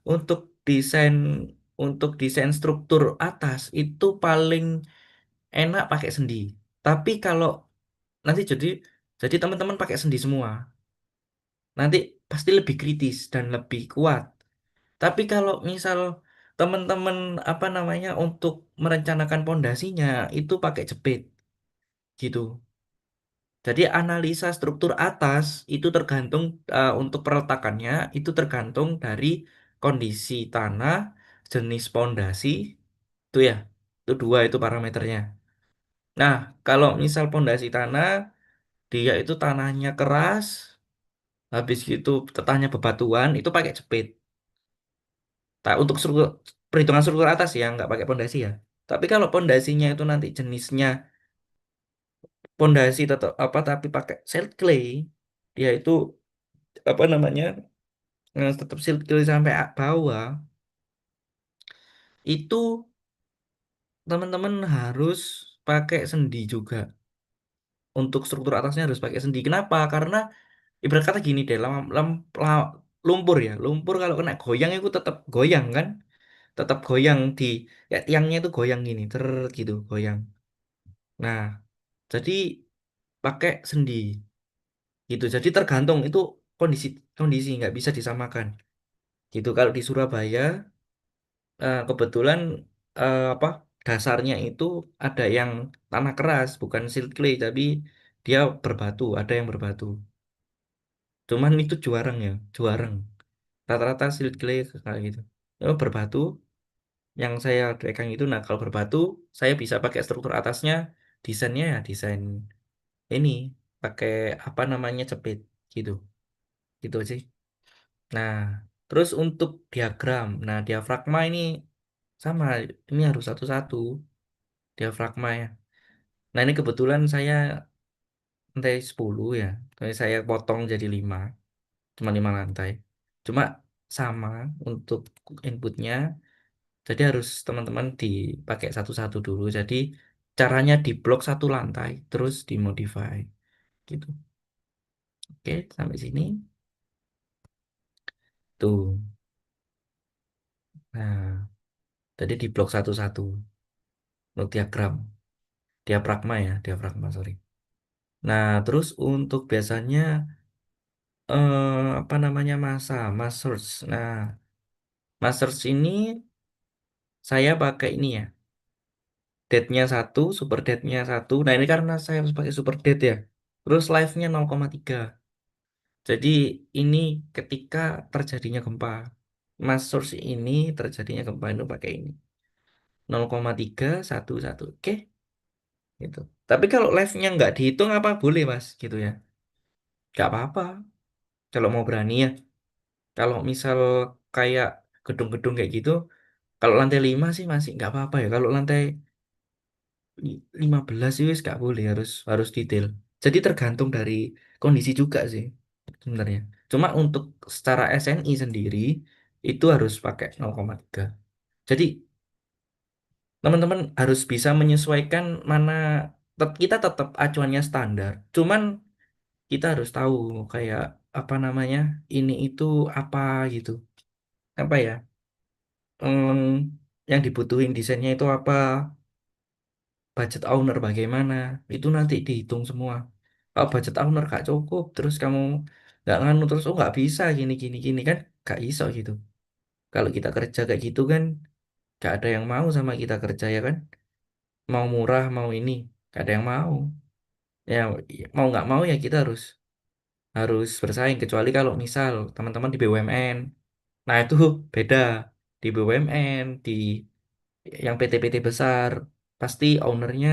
untuk desain untuk desain struktur atas itu paling enak pakai sendi. Tapi kalau nanti jadi teman-teman pakai sendi semua, nanti pasti lebih kritis dan lebih kuat. Tapi kalau misal teman-teman apa namanya untuk merencanakan pondasinya itu pakai jepit gitu. Jadi analisa struktur atas itu tergantung untuk perletakannya itu tergantung dari kondisi tanah, jenis pondasi, itu ya. Itu dua itu parameternya. Nah, kalau misal pondasi tanah dia itu tanahnya keras, habis gitu tanahnya bebatuan itu pakai jepit. Tak untuk struktur perhitungan struktur atas ya, nggak pakai pondasi ya. Tapi kalau pondasinya itu nanti jenisnya pondasi tetap apa tapi pakai silt clay, dia itu apa namanya tetap silt clay sampai bawah, itu teman-teman harus pakai sendi juga. Untuk struktur atasnya harus pakai sendi. Kenapa? Karena ibarat kata gini deh, lumpur ya, lumpur kalau kena goyang itu tetap goyang kan, tetap goyang ya tiangnya itu goyang gini, gitu goyang. Nah, jadi pakai sendi gitu. Jadi tergantung itu kondisi kondisi nggak bisa disamakan. Gitu. Kalau di Surabaya kebetulan apa dasarnya itu ada yang tanah keras, bukan silt clay, tapi dia berbatu, ada yang berbatu. Cuman itu juarang ya, juarang. Rata-rata silt clay kayak gitu. Oh, berbatu yang saya pegang itu, nah kalau berbatu saya bisa pakai struktur atasnya, desainnya ya desain ini pakai apa namanya jepit gitu gitu sih. Nah, terus untuk diagram, nah diafragma ini sama, ini harus satu-satu diafragma ya. Nah ini kebetulan saya lantai 10 ya, tapi saya potong jadi 5, cuma 5 lantai. Cuma sama untuk inputnya, jadi harus teman-teman dipakai satu-satu dulu. Jadi caranya di blok satu lantai, terus dimodify gitu. Oke, sampai sini. Tuh. Nah, tadi di blok satu-satu. untuk diafragma ya, diafragma sorry. Nah, terus untuk biasanya apa namanya mass search. Nah, mass search ini saya pakai ini ya, date-nya satu, super date-nya satu. Nah, ini karena saya harus pakai super date ya. Terus live-nya 0,3. Jadi ini ketika terjadinya gempa. Mass source ini terjadinya gempa itu pakai ini. 0,311. Oke, gitu. Tapi kalau live-nya nggak dihitung apa boleh, Mas? Gitu ya. Nggak apa-apa. Kalau mau berani ya. Kalau misal kayak gedung-gedung kayak gitu, kalau lantai 5 sih masih nggak apa-apa ya. Kalau lantai 15 sih wis nggak boleh, harus harus detail. Jadi tergantung dari kondisi juga sih sebenarnya. Cuma untuk secara SNI sendiri itu harus pakai 0,3. Jadi teman-teman harus bisa menyesuaikan mana kita tetap acuannya standar. Cuman kita harus tahu kayak apa namanya ini itu apa gitu. Apa ya? Em, yang dibutuhin desainnya itu apa? Budget owner bagaimana? Itu nanti dihitung semua. Kalau budget owner gak cukup, terus kamu nggak nganu terus oh nggak bisa gini gini gini kan gak iso gitu. Kalau kita kerja kayak gitu kan gak ada yang mau sama kita kerja ya kan. Mau murah mau ini gak ada yang mau. Ya mau nggak mau ya kita harus harus bersaing kecuali kalau misal teman-teman di BUMN. Nah itu beda di BUMN di yang PT-PT besar pasti ownernya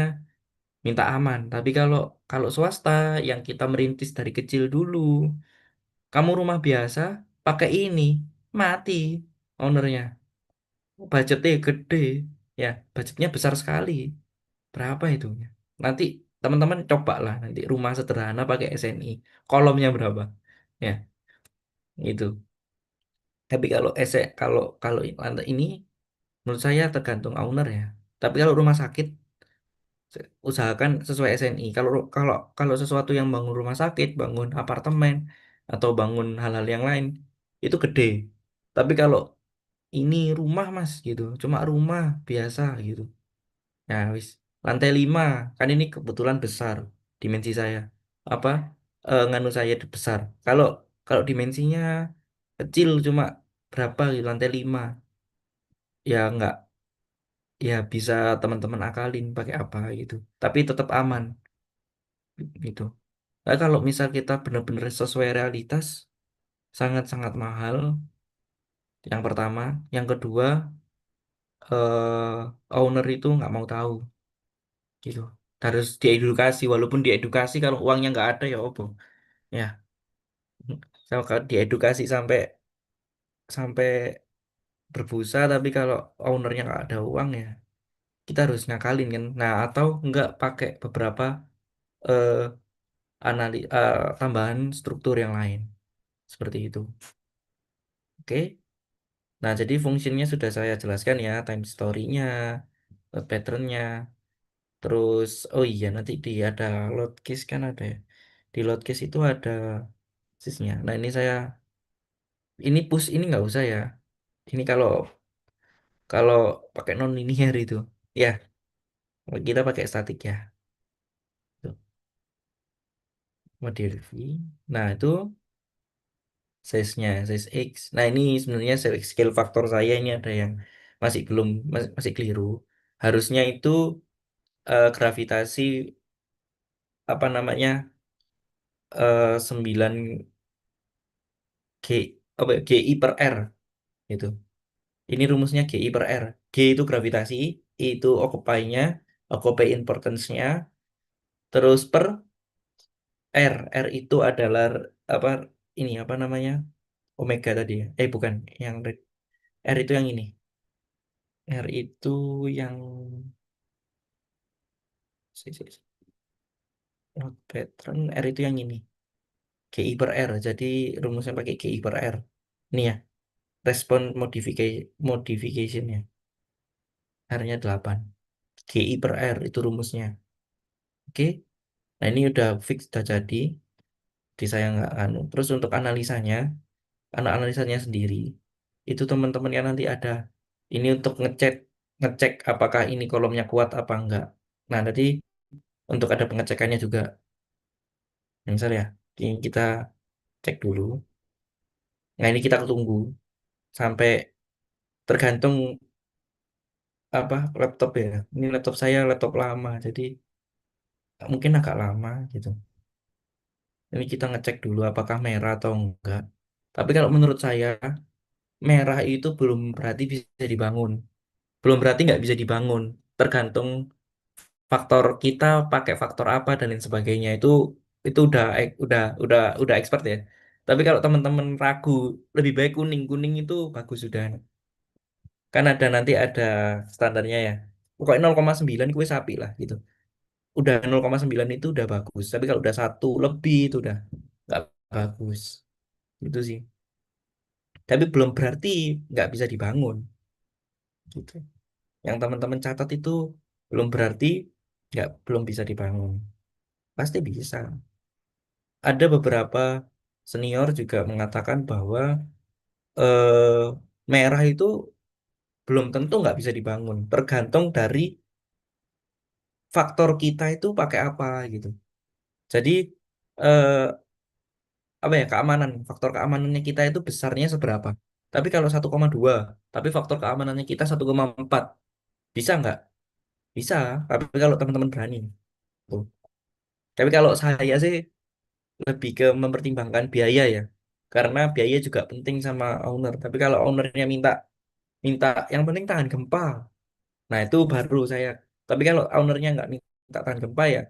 minta aman. Tapi kalau kalau swasta yang kita merintis dari kecil dulu, kamu rumah biasa pakai ini mati ownernya. Budgetnya gede, ya budgetnya besar sekali. Berapa itu? Nanti teman-teman coba lah nanti rumah sederhana pakai SNI, kolomnya berapa? Ya itu. Tapi kalau kalau kalau lantai ini menurut saya tergantung owner ya. Tapi kalau rumah sakit usahakan sesuai SNI. Kalau kalau kalau sesuatu yang bangun rumah sakit, bangun apartemen atau bangun hal-hal yang lain itu gede. Tapi kalau ini rumah Mas gitu, cuma rumah biasa gitu. Ya wis lantai 5 kan ini kebetulan besar dimensi saya. Apa nganu saya besar. Kalau kalau dimensinya kecil cuma berapa gitu, lantai 5 ya enggak ya bisa teman-teman akalin pakai apa gitu. Tapi tetap aman gitu. Nah, kalau misal kita benar-benar sesuai realitas, sangat-sangat mahal. Yang pertama, yang kedua, owner itu nggak mau tahu, gitu. Harus diedukasi, walaupun diedukasi kalau uangnya nggak ada ya opo, ya. Kalau diedukasi sampai sampai berbusa, tapi kalau ownernya nggak ada uang ya, kita harus ngakalin kan. Nah, atau nggak pakai beberapa eh, tambahan struktur yang lain, seperti itu. Oke. Nah, jadi fungsinya sudah saya jelaskan ya, time story-nya, pattern-nya. Terus, oh iya, nanti di ada load case kan ada ya. Di load case itu ada sisnya. Nah, ini push ini nggak usah ya. Ini kalau kalau pakai non linear itu, ya kita pakai statik ya. Tuh, model V. Nah, itu size-nya, size X. Nah, ini sebenarnya scale faktor saya ini ada yang masih belum masih keliru. Harusnya itu gravitasi apa namanya 9 G apa ya, GI per R itu. Ini rumusnya GI per R. G itu gravitasi, I itu occupy importance-nya, terus per R itu adalah apa ini apa namanya? Omega tadi ya. Bukan, yang R itu yang ini. R itu yang not pattern, R itu yang ini. GI per R. Jadi rumusnya pakai GI per R. Ini ya, respon modification-nya. R-nya 8. GI per R itu rumusnya. Oke. Nah, ini udah fix, udah jadi. Di saya nggak anu. Terus untuk analisanya sendiri, itu teman-teman kan nanti ada. Ini untuk ngecek. ngecek apakah ini kolomnya kuat apa enggak. Nah, tadi untuk ada pengecekannya juga. Misal ya, ini kita cek dulu. Nah, ini kita tunggu sampai tergantung apa laptop ya. Ini laptop saya laptop lama, jadi mungkin agak lama gitu. Ini kita ngecek dulu apakah merah atau enggak. Tapi kalau menurut saya, merah itu belum berarti bisa dibangun. Belum berarti nggak bisa dibangun. Tergantung faktor kita pakai faktor apa dan lain sebagainya. Itu udah expert ya. Tapi kalau teman-teman ragu, lebih baik kuning. Kuning itu bagus sudah. Kan ada nanti ada standarnya ya. Pokoknya 0,9 kue sapi lah gitu. Udah 0,9 itu udah bagus. Tapi kalau udah satu lebih itu udah nggak bagus. Itu sih. Tapi belum berarti nggak bisa dibangun. Gitu. Yang teman-teman catat itu belum berarti belum bisa dibangun. Pasti bisa. Ada beberapa senior juga mengatakan bahwa eh, merah itu belum tentu nggak bisa dibangun. Tergantung dari faktor kita itu pakai apa gitu. Jadi eh, apa ya keamanan, faktor keamanannya kita itu besarnya seberapa. Tapi kalau 1,2, tapi faktor keamanannya kita 1,4, bisa nggak? Bisa. Tapi kalau teman-teman berani. Tuh. Tapi kalau saya sih lebih ke mempertimbangkan biaya ya. Karena biaya juga penting sama owner. Tapi kalau ownernya minta minta yang penting tahan gempa. Nah, itu baru saya. Tapi kalau ownernya nggak minta tahan gempa ya,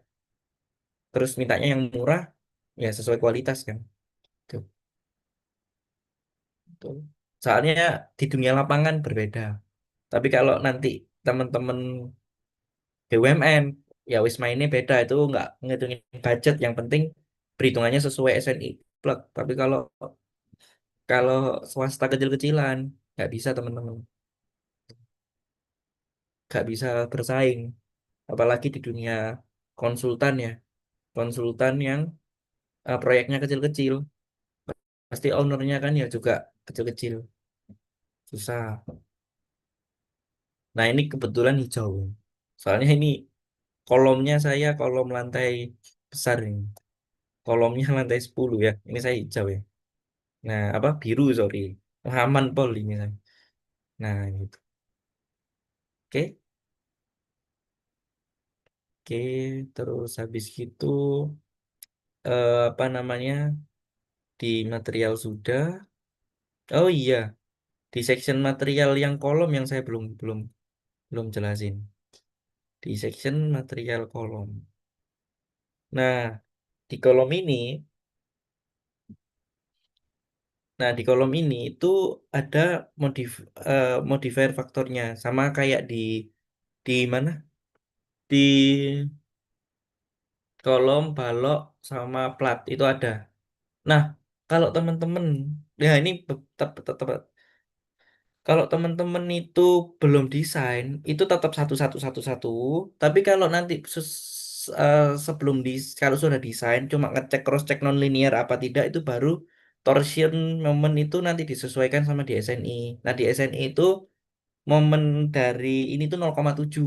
terus mintanya yang murah, ya sesuai kualitas kan. Tuh, tuh. Soalnya di dunia lapangan berbeda. Tapi kalau nanti teman-teman BUMN, ya wis mainnya beda. Itu nggak ngitungin budget. Yang penting perhitungannya sesuai SNI plug. Tapi kalau kalau swasta kecil-kecilan, nggak bisa teman-teman. Nggak bisa bersaing. Apalagi di dunia konsultan ya. Konsultan yang proyeknya kecil-kecil. Pasti ownernya kan ya juga kecil-kecil. Susah. Nah ini kebetulan hijau. Soalnya ini kolomnya saya kolom lantai besar ini. Kolomnya lantai 10 ya. Ini saya hijau ya. Nah apa biru sorry. Aman pol ini saya. Nah gitu. Oke. Oke. Terus habis itu apa namanya di material sudah. Oh iya. Di section material yang kolom yang saya belum belum belum jelasin. Di section material kolom. Nah, di kolom ini, nah di kolom ini itu ada modifier faktornya sama kayak di mana? Di kolom balok sama plat itu ada. Nah, kalau teman-teman, ya ini tetap kalau teman-teman itu belum desain, itu tetap satu satu satu satu. Tapi kalau nanti sebelum kalau sudah desain, cuma ngecek cross check non linear apa tidak itu baru torsion momen itu nanti disesuaikan sama di SNI. Nah di SNI itu momen dari ini tuh 0,7.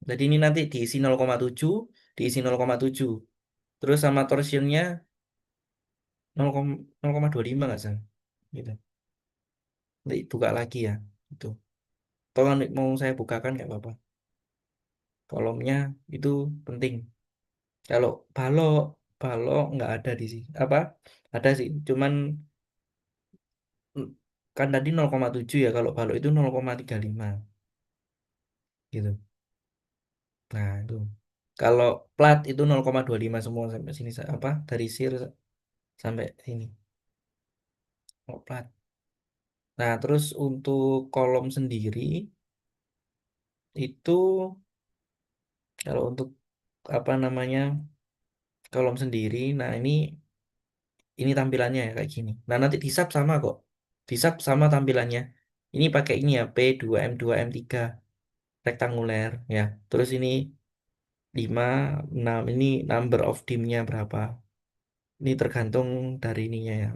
Jadi ini nanti diisi 0,7, diisi 0,7. Terus sama torsionnya 0,25 nggak sih? Gitu. Nanti buka lagi ya. Itu. Tolong mau saya bukakan nggak apa-apa. Kolomnya itu penting. Kalau balok, balok nggak ada di sini. Apa? Ada sih, cuman mm, kan tadi 0,7 ya. Kalau balok itu 0,35 gitu. Nah, itu. Kalau plat itu 0,25 semua sampai sini apa? Dari sir sampai sini. Oh, plat. Nah, terus untuk kolom sendiri itu kalau untuk apa namanya? Kolom sendiri. Nah, ini tampilannya ya kayak gini. Nah, nanti di sub sama kok. Di sub sama tampilannya. Ini pakai ini ya, P2M2M3 rektanguler ya. Terus ini 5 6 ini number of dimnya berapa. Ini tergantung dari ininya ya.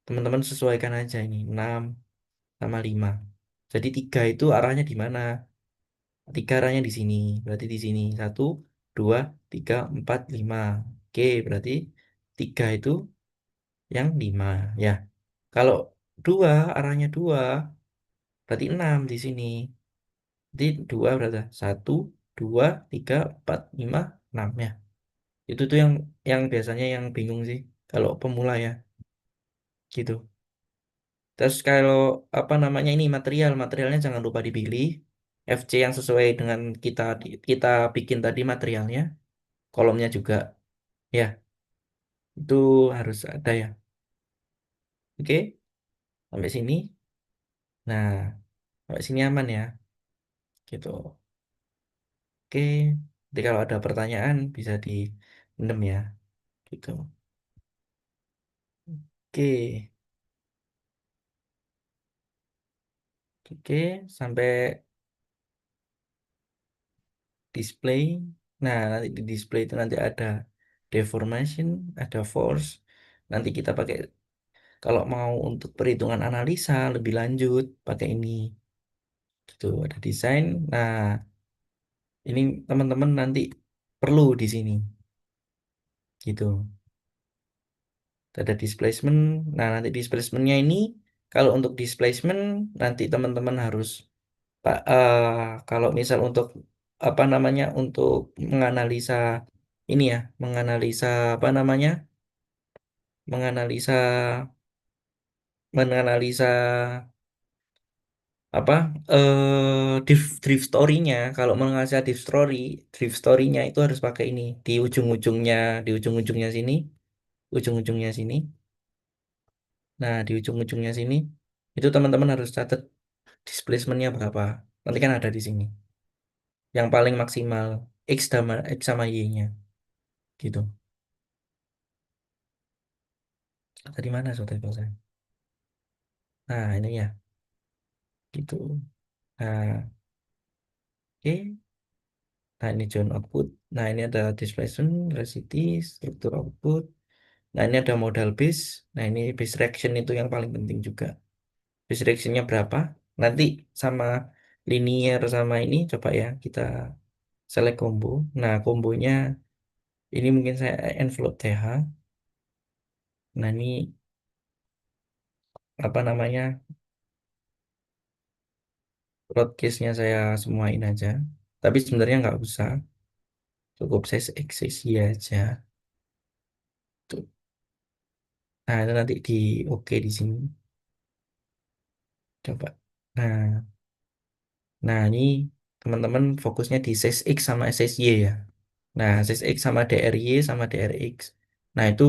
Teman-teman sesuaikan aja ini 6 sama 5. Jadi tiga itu arahnya di mana? Tiga arahnya di sini. Berarti di sini. Satu, dua, tiga, empat, lima. Oke, berarti tiga itu yang lima. Ya, kalau dua arahnya dua, berarti enam di sini. Jadi dua berarti satu, dua, tiga, empat, lima, enam ya. Itu tuh yang biasanya yang bingung sih kalau pemula ya, gitu. Terus kalau apa namanya ini materialnya jangan lupa dipilih FC yang sesuai dengan kita bikin tadi materialnya, kolomnya juga ya itu harus ada ya. Oke, sampai sini. Nah, sampai sini aman ya, gitu. Oke, jadi kalau ada pertanyaan bisa dipendem ya, gitu. Oke, oke, sampai display. Nah, nanti di display itu nanti ada deformation, ada force. Nanti kita pakai kalau mau untuk perhitungan analisa lebih lanjut pakai ini. Gitu, ada desain. Nah, ini teman-teman nanti perlu di sini. Gitu. Ada displacement. Nah, nanti displacementnya ini kalau untuk displacement nanti teman-teman harus Pak kalau misal untuk apa namanya untuk menganalisa ini ya, menganalisa apa namanya? Menganalisa menganalisa apa drift story-nya. Kalau menganalisa drift story-nya itu harus pakai ini di ujung-ujungnya sini, ujung-ujungnya sini. Nah, di ujung-ujungnya sini itu teman-teman harus catat displacement-nya berapa. Nanti kan ada di sini. Yang paling maksimal X sama Y-nya gitu. Tadi mana sobat saya? Nah, ini ya, gitu. Nah, oke. Nah, ini joint output. Nah, ini ada displacement, velocity, struktur output. Nah, ini ada modal base. Nah, ini base reaction itu yang paling penting juga. Base reactionnya berapa? Nanti sama linear sama ini coba ya kita select combo. Nah, kombonya ini mungkin saya envelope TH. Nah, ini apa namanya? Broadcast-nya saya semuain aja. Tapi sebenarnya nggak usah. Cukup size axis ya aja. Tuh. Nah, itu nanti di oke di sini. Coba. Nah, nah ini teman-teman fokusnya di size X sama size Y ya. Nah, size X sama DRY sama DRX. Nah, itu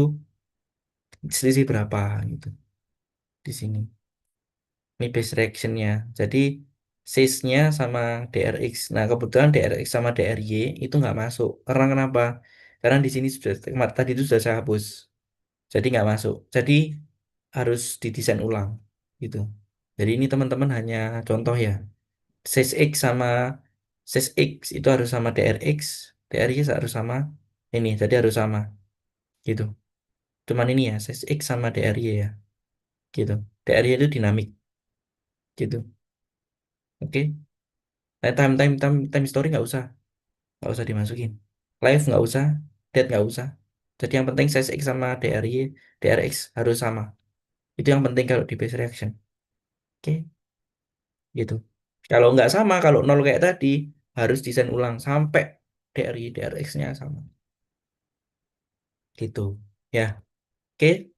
selisih berapa gitu di sini. Ini base reaction-nya. Jadi size-nya sama DRX. Nah, kebetulan DRX sama DRY itu nggak masuk. Karena kenapa? Karena di sini sudah tadi itu sudah saya hapus. Jadi nggak masuk. Jadi harus didesain ulang gitu. Jadi ini teman-teman hanya contoh ya. Size X sama size X itu harus sama DRX, DRY harus sama ini. Jadi harus sama gitu. Cuman ini ya size X sama DRY ya gitu. DRY itu dinamik gitu. Oke. Nah, time story nggak usah dimasukin. Live nggak usah, date nggak usah. Jadi yang penting size X sama DRY, DRX harus sama. Itu yang penting kalau di base reaction. Oke, gitu. Kalau nggak sama, kalau nol kayak tadi, harus desain ulang sampai DRY, DRX-nya sama. Gitu. Ya, oke.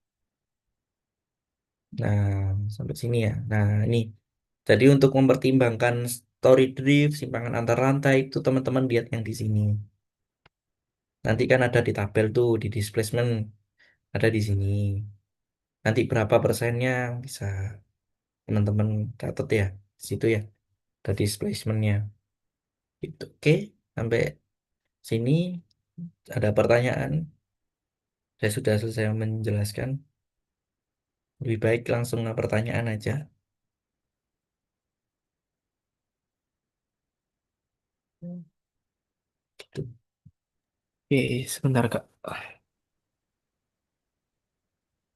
Nah, sampai sini ya. Nah, ini. Jadi untuk mempertimbangkan story drift, simpangan antar rantai, itu teman-teman lihat yang di sini. Nanti kan ada di tabel tuh, di displacement, ada di sini. Nanti berapa persennya bisa teman-teman catat ya. Di situ ya, ada displacementnya. Gitu. Oke, sampai sini ada pertanyaan. Saya sudah selesai menjelaskan. Lebih baik langsung ke pertanyaan aja. Gitu. Oke, sebentar Kak.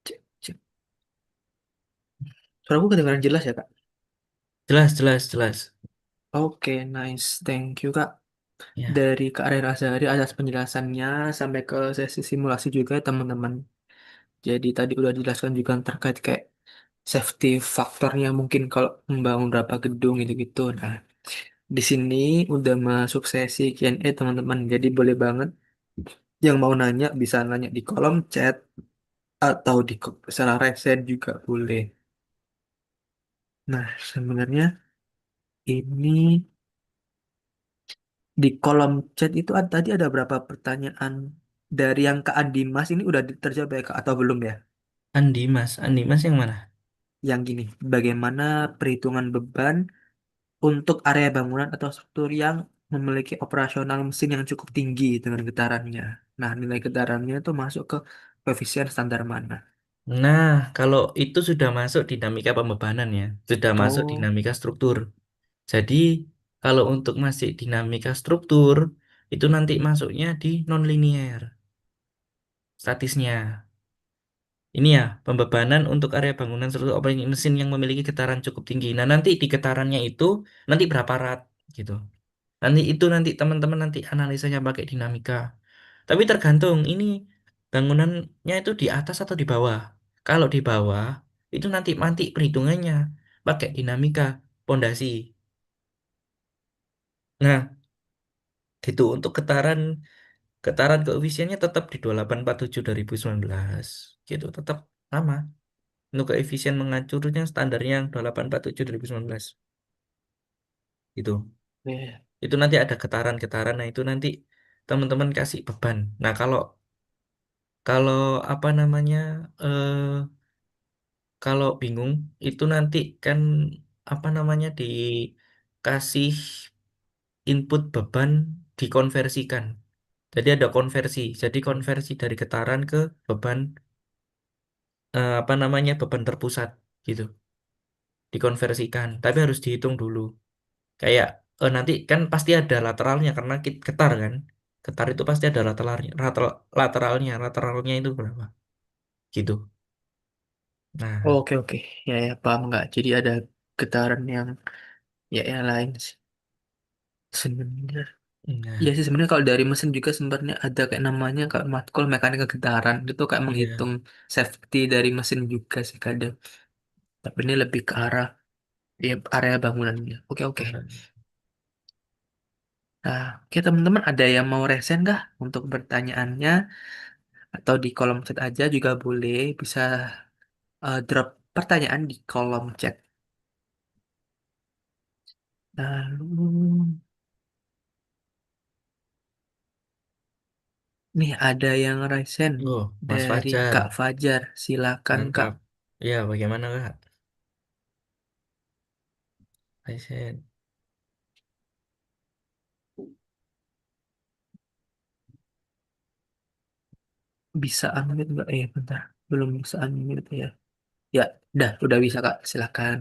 Cek, cek. Suaraku kedengaran jelas ya Kak? Jelas, jelas, jelas. Oke, nice. Thank you, Kak. Ya, Dari Kak Rera Azhari atas penjelasannya sampai ke sesi simulasi juga ya, teman-teman. Jadi tadi udah dijelaskan juga terkait kayak safety faktornya mungkin kalau membangun berapa gedung gitu-gitu. Nah, di sini udah masuk sesi Q&A teman-teman. Jadi boleh banget yang mau nanya bisa nanya di kolom chat atau di salah resen juga boleh. Nah, sebenarnya ini di kolom chat itu tadi ada berapa pertanyaan dari yang Kak Dimas ini udah terjawab ya Kak atau belum ya? Andi Mas yang mana? Yang gini, bagaimana perhitungan beban untuk area bangunan atau struktur yang memiliki operasional mesin yang cukup tinggi dengan getarannya. Nah, nilai getarannya itu masuk ke koefisien standar mana? Nah, kalau itu sudah masuk dinamika pembebanan ya, sudah masuk Oh, dinamika struktur. Jadi, kalau untuk masih dinamika struktur, itu nanti masuknya di nonlinear, statisnya. Ini ya, pembebanan untuk area bangunan struktur operasi mesin yang memiliki getaran cukup tinggi. Nah, nanti di getarannya itu, nanti berapa rat, gitu. Nanti teman-teman nanti analisanya pakai dinamika. Tapi tergantung ini bangunannya itu di atas atau di bawah. Kalau di bawah, itu nanti perhitungannya pakai dinamika pondasi. Nah, gitu untuk getaran getaran koefisiennya tetap di 2847 2019. Gitu, tetap sama. Untuk koefisien menghancurnya standarnya yang 2847 2019. Gitu. iya. Itu nanti ada getaran-getaran. Nah, itu nanti teman-teman kasih beban. Nah, kalau kalau apa namanya eh kalau bingung itu nanti kan apa namanya dikasih input beban dikonversikan. Jadi ada konversi. Jadi konversi dari getaran ke beban apa namanya beban terpusat gitu. Dikonversikan. Tapi harus dihitung dulu. Kayak nanti kan pasti ada lateralnya karena getar kan. Getar itu pasti ada lateralnya. Lateralnya itu berapa? Gitu. Nah, Oke, oke. Ya, ya, paham nggak? Jadi ada getaran yang ya yang lain sih. Sebenarnya. Iya nah, sih sebenarnya kalau dari mesin juga sebenarnya ada kayak namanya kayak matkul mekanika getaran itu kayak iya. menghitung safety dari mesin juga sih kadang. Tapi ini lebih ke arah ya, area bangunannya. Oke, oke. Nah, oke teman-teman ada yang mau resen nggak untuk pertanyaannya atau di kolom chat aja juga boleh bisa drop pertanyaan di kolom chat. Lalu nih ada yang resen Oh, Mas dari Fajar, Kak Fajar. Silakan Kak. mantap. Ya, bagaimana Kak? Passion. Bisa unmute nggak? Bentar. Belum bisa unmute ya. Ya, udah bisa Kak. Silakan.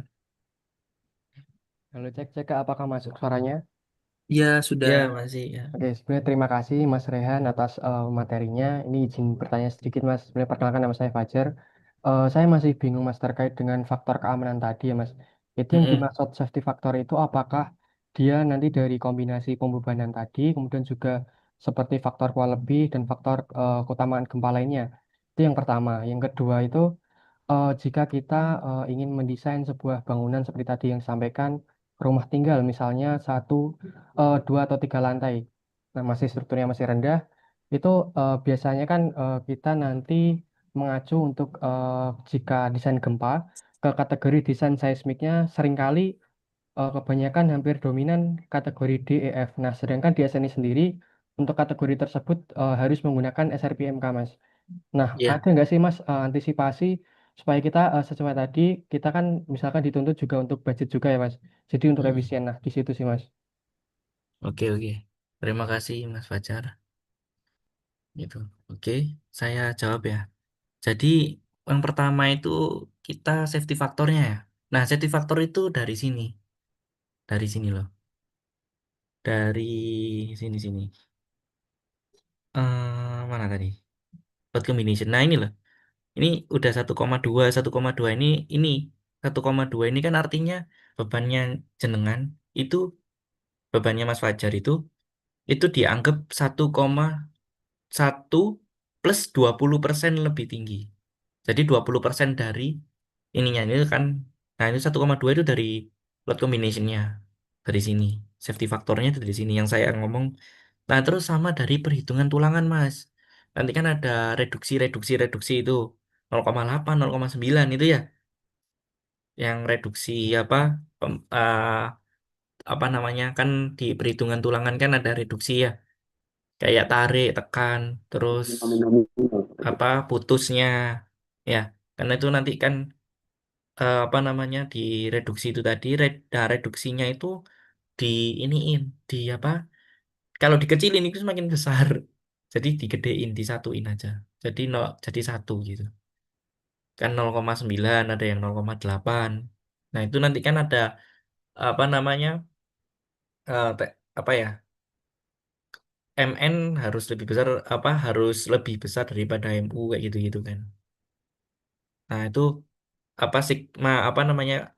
Halo cek cek Kak, apakah masuk suaranya? Ya, sudah. Ya, masih ya. Oke, sebenarnya terima kasih Mas Rehan atas materinya. Ini izin bertanya sedikit Mas. Sebenarnya perkenalkan nama saya Fajar. Saya masih bingung Mas terkait dengan faktor keamanan tadi ya Mas. Itu yang Mm-mm. dimaksud safety factor itu apakah dia nanti dari kombinasi pembebanan tadi, kemudian juga seperti faktor kual lebih dan faktor keutamaan gempa lainnya. Itu yang pertama. Yang kedua itu jika kita ingin mendesain sebuah bangunan seperti tadi yang disampaikan, rumah tinggal misalnya satu, dua atau tiga lantai, nah masih strukturnya masih rendah, itu biasanya kan kita nanti mengacu untuk jika desain gempa ke kategori desain seismiknya seringkali kebanyakan hampir dominan kategori D, E, F. Nah, sedangkan di SNI sendiri untuk kategori tersebut harus menggunakan SRPMK, Mas. Nah, Ya. ada nggak sih Mas antisipasi supaya kita sesuai tadi kita kan misalkan dituntut juga untuk budget juga ya Mas. Jadi untuk Mm-mm. efisien. Nah, di situ sih Mas. Oke, oke. Terima kasih Mas Fajar. Gitu. Oke, saya jawab ya. Jadi, yang pertama itu kita safety faktornya ya. Nah, safety faktor itu dari sini. Dari sini loh. Dari sini. Mana tadi? Load combination. Nah, ini loh. Ini udah 1,2 ini. 1,2 ini kan artinya bebannya jenengan itu, bebannya Mas Fajar itu dianggap 1,1 plus 20% lebih tinggi. Jadi 20% dari ininya ini kan, nah ini 1,2 itu dari load combination-nya. Dari sini. Safety faktornya itu dari sini yang saya ngomong. Nah, terus sama dari perhitungan tulangan, Mas. Nanti kan ada reduksi itu 0,8, 0,9 itu ya. Yang reduksi apa, apa namanya, kan di perhitungan tulangan kan ada reduksi ya. Kayak tarik, tekan, terus apa putusnya. Ya, karena itu nanti kan apa namanya, di reduksi itu tadi, reduksinya itu di iniin, di apa, kalau dikecilin itu semakin besar. Jadi digedein, disatuin aja. Jadi jadi satu gitu. Kan 0,9 ada yang 0,8. Nah, itu nanti kan ada apa namanya? Apa ya? MN harus lebih besar, apa harus lebih besar daripada MU kayak gitu-gitu kan. Nah, itu apa sigma, apa namanya,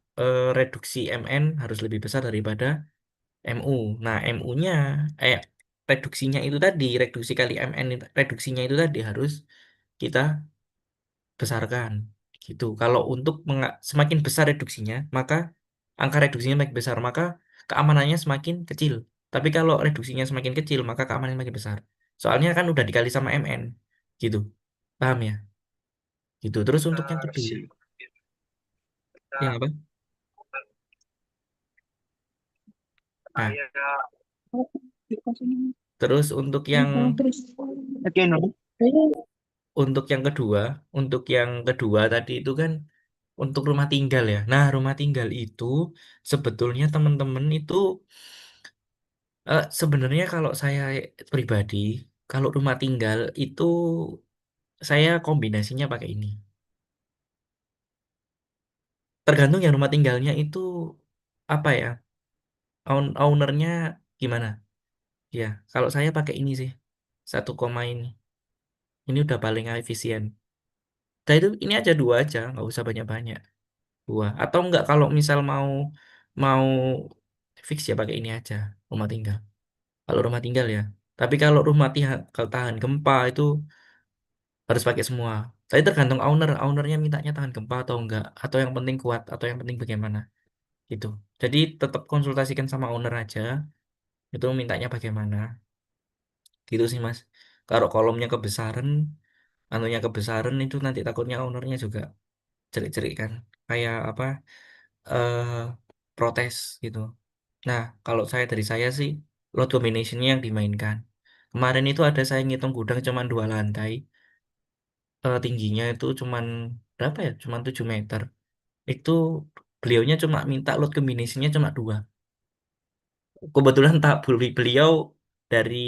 reduksi MN harus lebih besar daripada MU. Nah, MU-nya eh reduksinya itu tadi, reduksi kali MN reduksinya itu tadi harus kita besarkan gitu. Kalau untuk semakin besar reduksinya, maka angka reduksinya makin besar, maka keamanannya semakin kecil. Tapi kalau reduksinya semakin kecil, maka keamanannya makin besar. Soalnya kan udah dikali sama MN gitu. Paham ya? Gitu. Terus untuk yang kedua, yang apa? Nah, terus untuk yang kedua, tadi itu kan untuk rumah tinggal ya. Nah, rumah tinggal itu sebetulnya teman-teman itu sebenarnya kalau saya pribadi, kalau rumah tinggal itu saya kombinasinya pakai ini. Tergantung ya rumah tinggalnya itu apa ya, ownernya gimana. Ya, kalau saya pakai ini sih, 1, ini. Ini udah paling efisien. Nah itu ini aja, dua aja, nggak usah banyak-banyak. Dua. Atau enggak kalau misal mau mau fix ya pakai ini aja, rumah tinggal. Kalau rumah tinggal ya. Tapi kalau kalau tahan gempa itu harus pakai semua. Tapi tergantung ownernya mintanya tahan gempa atau enggak, atau yang penting kuat, atau yang penting bagaimana gitu. Jadi tetap konsultasikan sama owner aja, itu mintanya bagaimana, gitu sih Mas. Kalau kolomnya kebesaran, anunya kebesaran itu nanti takutnya ownernya juga cerik-cerik kan, kayak apa, eh protes gitu. Nah, kalau dari saya sih load combination-nya yang dimainkan. Kemarin itu ada saya ngitung gudang cuma 2 lantai, tingginya itu cuman berapa ya? Cuman 7 meter. Itu beliaunya cuma minta load combination-nya cuma 2. Kebetulan tak beliau dari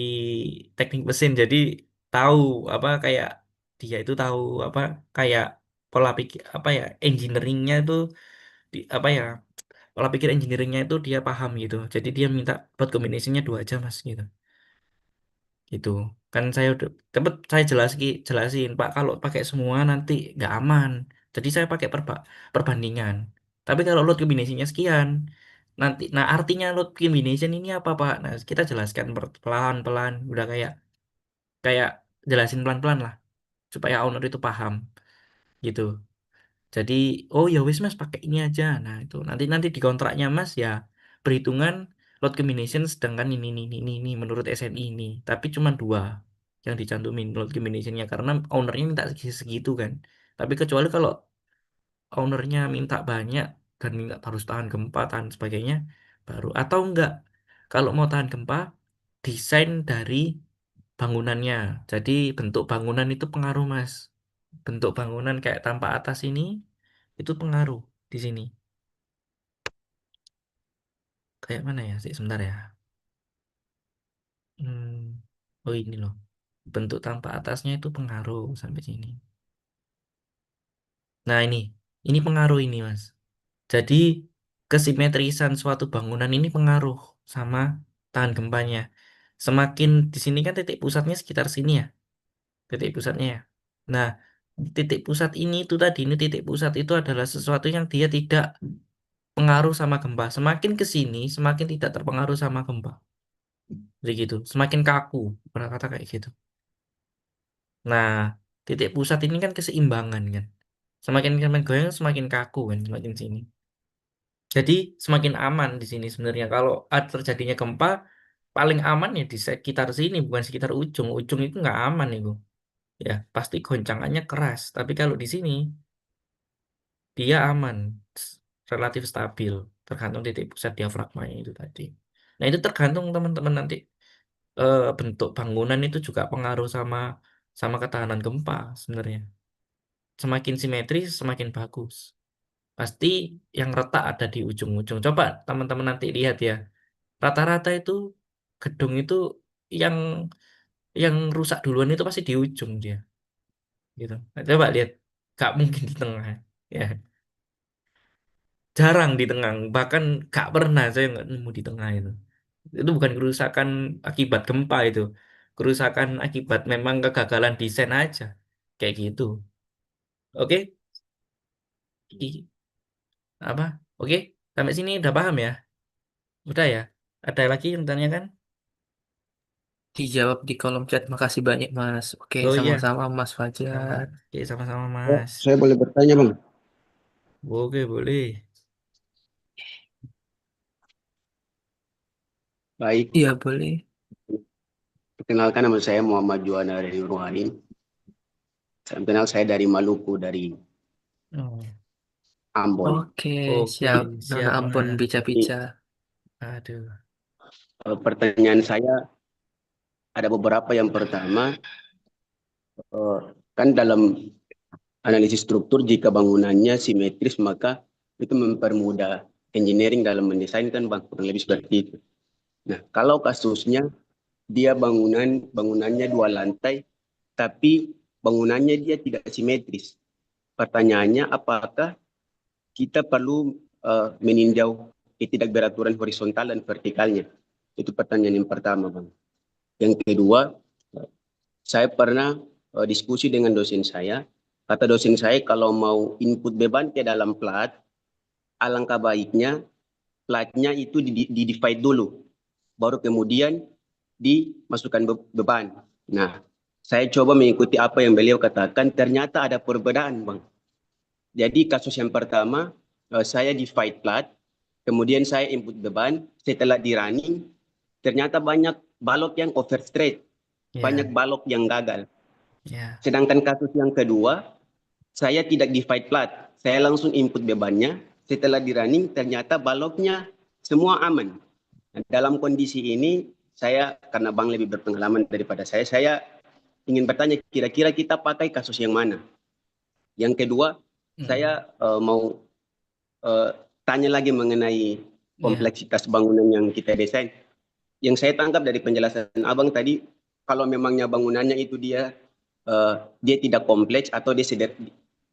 teknik mesin, jadi tahu apa, kayak dia itu tahu apa, kayak pola pikir apa ya, engineeringnya itu apa ya, pola pikir engineeringnya itu dia paham gitu. Jadi dia minta load combination-nya 2 aja Mas gitu. Gitu kan, saya udah tempat saya jelasin Pak, kalau pakai semua nanti nggak aman, jadi saya pakai perbandingan. Tapi kalau load combination-nya sekian nanti, nah artinya load combination ini apa Pak, nah kita jelaskan pelan-pelan, udah kayak kayak jelasin pelan-pelan lah supaya owner itu paham gitu. Jadi, oh ya wis Mas pakai ini aja. Nah, itu nanti nanti di kontraknya Mas ya perhitungan load combination, sedangkan ini menurut SNI ini. Tapi cuma 2 yang dicantumin load combinationnya karena ownernya minta segitu kan. Tapi kecuali kalau ownernya minta banyak dan minta harus tahan gempa, tahan sebagainya, baru, atau enggak, kalau mau tahan gempa desain dari bangunannya. Jadi bentuk bangunan itu pengaruh Mas. Bentuk bangunan kayak tanpa atas ini itu pengaruh di sini. Kayak mana ya? Sih, sebentar ya. Hmm. Oh ini loh. Bentuk tanpa atasnya itu pengaruh sampai sini. Nah ini pengaruh ini Mas. Jadi kesimetrisan suatu bangunan ini pengaruh sama tahan gempanya. Semakin di sini kan titik pusatnya sekitar sini ya, titik pusatnya ya. Nah, Titik pusat ini titik pusat itu adalah sesuatu yang dia tidak pengaruh sama gempa. Semakin ke sini, semakin tidak terpengaruh sama gempa. Jadi gitu, semakin kaku. Pernah kata kayak gitu. Nah, titik pusat ini kan keseimbangan kan. Semakin semakin goyang, semakin kaku kan, semakin sini. Jadi semakin aman di sini sebenarnya. Kalau ada terjadinya gempa, paling aman ya di sekitar sini, bukan sekitar ujung. Ujung itu nggak aman itu. Ya, pasti goncangannya keras. Tapi kalau di sini, dia aman, relatif stabil, tergantung titik pusat diafragmanya itu tadi. Nah, itu tergantung teman-teman nanti bentuk bangunan itu juga pengaruh sama sama ketahanan gempa sebenarnya. Semakin simetris, semakin bagus. Pasti yang retak ada di ujung-ujung. Coba teman-teman nanti lihat ya. Rata-rata itu gedung itu yang yang rusak duluan itu pasti di ujung dia, gitu. Nah, coba lihat, gak mungkin di tengah, ya. Jarang di tengah, bahkan gak pernah saya nggak nemu di tengah itu. Itu bukan kerusakan akibat gempa itu, kerusakan akibat memang kegagalan desain aja, kayak gitu. Oke, I- apa? Oke, sampai sini udah paham ya? Udah ya? Ada lagi yang tanya kan? Dijawab di kolom chat. Makasih banyak, Mas. Oke, Oh iya, sama-sama, Mas sama. Fajar. Oke, sama-sama Oh, Mas. saya boleh bertanya, Bang? Oke, boleh. Baik, Iya, boleh. perkenalkan nama saya Muhammad Juwana dari Ruhain. Salam kenal, saya dari Maluku, dari Oh, Ambon. Oke, oke, siap. Nona siap ampun, Mas. bica-bica. Aduh. Pertanyaan saya ada beberapa. Yang pertama, eh, kan dalam analisis struktur, jika bangunannya simetris, maka itu mempermudah engineering dalam mendesain kan, Bang, kurang lebih seperti itu. Nah, kalau kasusnya dia bangunannya dua lantai, tapi bangunannya dia tidak simetris. Pertanyaannya, apakah kita perlu meninjau ketidakberaturan horizontal dan vertikalnya? Itu pertanyaan yang pertama, Bang. Yang kedua, saya pernah diskusi dengan dosen saya. Kata dosen saya, kalau mau input beban ke dalam plat, alangkah baiknya platnya itu di-divide dulu, baru kemudian dimasukkan beban. Nah, saya coba mengikuti apa yang beliau katakan, ternyata ada perbedaan, Bang. Jadi kasus yang pertama, saya divide plat, kemudian saya input beban, setelah di running, ternyata banyak balok yang overstretch, banyak Ya, balok yang gagal. ya, Sedangkan kasus yang kedua, saya tidak divide plat, saya langsung input bebannya, setelah di running, ternyata baloknya semua aman. Nah, dalam kondisi ini, saya, karena Bang lebih berpengalaman daripada saya ingin bertanya, kira-kira kita pakai kasus yang mana? Yang kedua, mm, saya mau eh, tanya lagi mengenai ya, kompleksitas bangunan yang kita desain. Yang saya tangkap dari penjelasan Abang tadi, kalau memangnya bangunannya itu dia tidak kompleks atau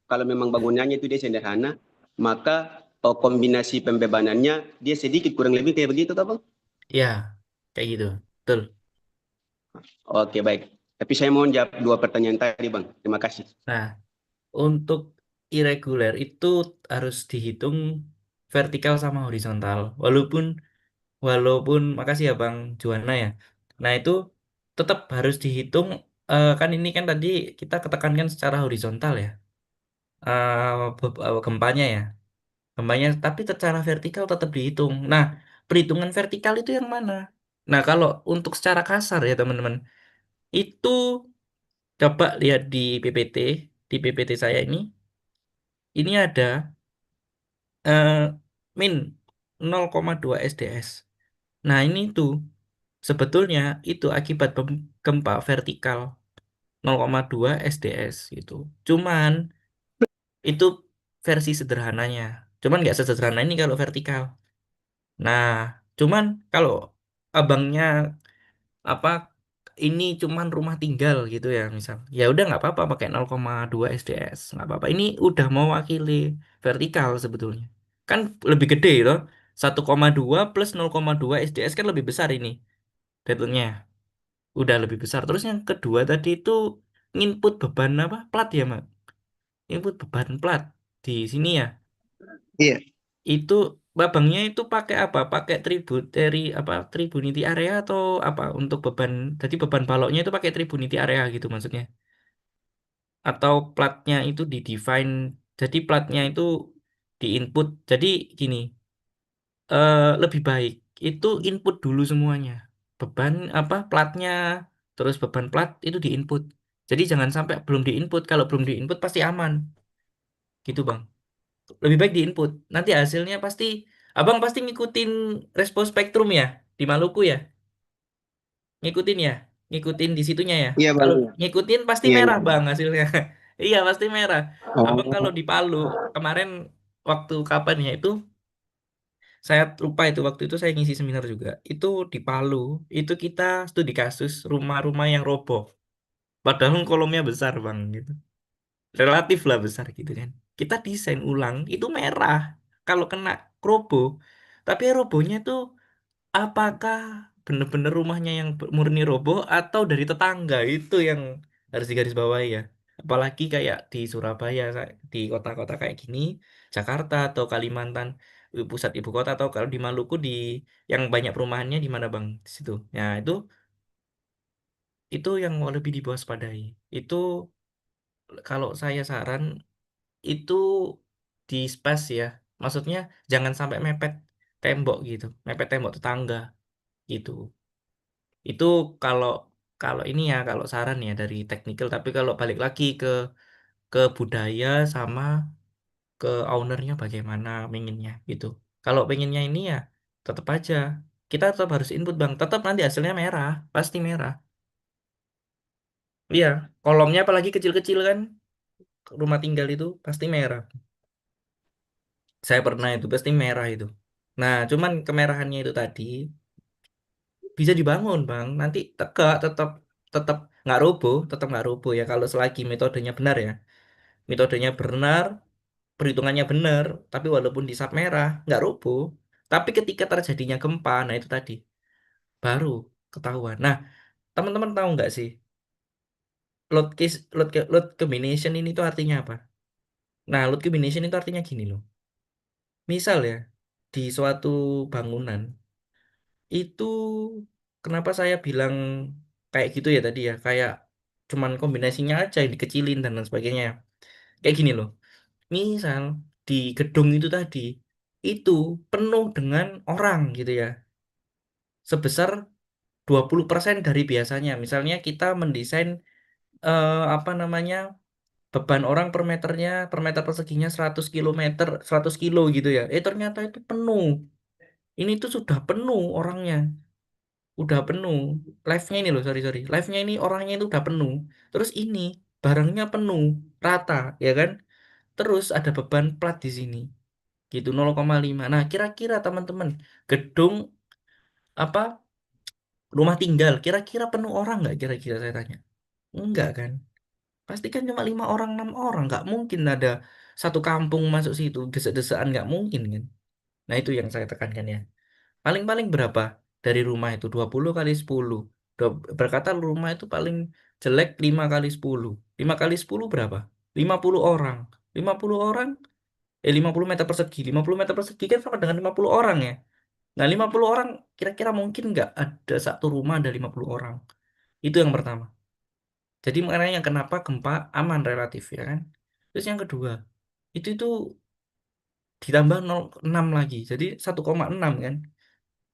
kalau memang bangunannya itu dia sederhana, maka kombinasi pembebanannya dia sedikit kurang lebih kayak begitu, Bang? ya, kayak gitu. Betul. Oke, baik. Tapi saya mohon jawab dua pertanyaan tadi, Bang. Terima kasih. Nah, untuk irregular itu harus dihitung vertikal sama horizontal. Walaupun, walaupun, makasih ya Bang Juwana ya. Nah, itu tetap harus dihitung. Kan ini kan tadi kita ketekankan secara horizontal ya. Gempanya ya. Gempanya, tapi secara vertikal tetap dihitung. Nah, perhitungan vertikal itu yang mana? Nah, kalau untuk secara kasar ya teman-teman, itu coba lihat di PPT saya ini ada eh, min 0,2 SDS. Nah, ini tuh sebetulnya itu akibat gempa vertikal 0,2 SDS gitu. Cuman itu versi sederhananya. Cuman nggak sesederhana ini kalau vertikal. Nah, cuman kalau abangnya apa ini cuman rumah tinggal gitu ya misal, ya udah nggak apa-apa pakai 0,2 SDS, nggak apa-apa, ini udah mewakili vertikal sebetulnya, kan lebih gede loh. 1,2 plus 0,2 SDS kan lebih besar ini detailnya, udah lebih besar. Terus yang kedua tadi itu nginput beban apa plat ya Mak, input beban plat di sini ya. Iya. Itu babangnya itu pakai apa? Pakai tributary apa tribunity area atau apa untuk beban? Jadi beban baloknya itu pakai tribunity area gitu maksudnya. Atau platnya itu di define. Jadi platnya itu di input. Jadi gini, lebih baik itu input dulu semuanya. Beban apa platnya, terus beban plat itu di input. Jadi jangan sampai belum di input. Kalau belum di input pasti aman, gitu Bang. Lebih baik di input. Nanti hasilnya pasti, abang pasti ngikutin respo spektrum ya di Maluku ya, ngikutin ya, ngikutin di situnya ya. Iya Bang. Kalau ngikutin pasti Iya, merah iya. bang hasilnya. Iya pasti merah. Abang kalau Oh, di Palu kemarin waktu kapan ya itu, saya lupa itu waktu itu saya ngisi seminar juga. Itu di Palu itu kita studi kasus rumah-rumah yang roboh. Padahal kolomnya besar bang gitu. Relatif lah besar gitu kan. Kita desain ulang itu merah kalau kena robo. Tapi robonya tuh apakah bener-bener rumahnya yang murni roboh atau dari tetangga itu yang harus digarisbawahi ya. Apalagi kayak di Surabaya, di kota-kota kayak gini, Jakarta atau Kalimantan, pusat ibu kota atau kalau di Maluku di yang banyak perumahannya di mana Bang? Di situ. Ya, itu yang mau lebih diwaspadai. Itu kalau saya saran itu di space ya. Maksudnya jangan sampai mepet tembok gitu, mepet tembok tetangga gitu. Itu kalau kalau ini ya kalau saran ya dari teknikal, tapi kalau balik lagi ke budaya sama ke ownernya bagaimana pengennya gitu. Kalau pengennya ini ya tetap aja kita tetap harus input Bang. Tetap nanti hasilnya merah, pasti merah. Iya, kolomnya apalagi kecil-kecil kan, rumah tinggal itu pasti merah. Saya pernah itu pasti merah itu. Nah, cuman kemerahannya itu tadi bisa dibangun, Bang. Nanti tegak tetap tetap nggak roboh, tetap nggak roboh ya kalau selagi metodenya benar ya. Metodenya benar, perhitungannya benar, tapi walaupun di sub merah nggak roboh. Tapi ketika terjadinya gempa, nah itu tadi baru ketahuan. Nah, teman-teman tahu nggak sih load combination ini tuh artinya apa? Nah, load combination itu artinya gini loh. Misal ya, di suatu bangunan itu kenapa saya bilang kayak gitu ya tadi ya, kayak cuman kombinasinya aja yang dikecilin dan lain sebagainya. Kayak gini loh. Misal di gedung itu tadi itu penuh dengan orang gitu ya. Sebesar 20% dari biasanya. Misalnya kita mendesain apa namanya? Beban orang per meter perseginya 100 kilometer, 100 kilo gitu ya. Ternyata itu penuh. Ini tuh sudah penuh orangnya. Udah penuh. Live-nya ini loh, sorry sorry. Live-nya ini orangnya itu udah penuh. Terus ini barangnya penuh, rata, ya kan? Terus ada beban plat di sini, gitu 0,5. Nah, kira-kira teman-teman, gedung apa rumah tinggal, kira-kira penuh orang nggak? Kira-kira saya tanya. Enggak kan? Pasti kan cuma 5 orang, 6 orang. Nggak mungkin ada satu kampung masuk situ, desek-desekan nggak mungkin kan? Nah, itu yang saya tekankan ya. Paling-paling berapa dari rumah itu? 20 kali 10. Berkata rumah itu paling jelek 5 kali 10. 5 kali 10 berapa? 50 orang. 50 orang, 50 meter persegi. 50 meter persegi kan sama dengan 50 orang ya. Nah, 50 orang kira-kira mungkin nggak ada satu rumah ada 50 orang. Itu yang pertama. Jadi makanya yang kenapa gempa aman relatif ya kan. Terus yang kedua, itu ditambah 0,6 lagi. Jadi 1,6 kan.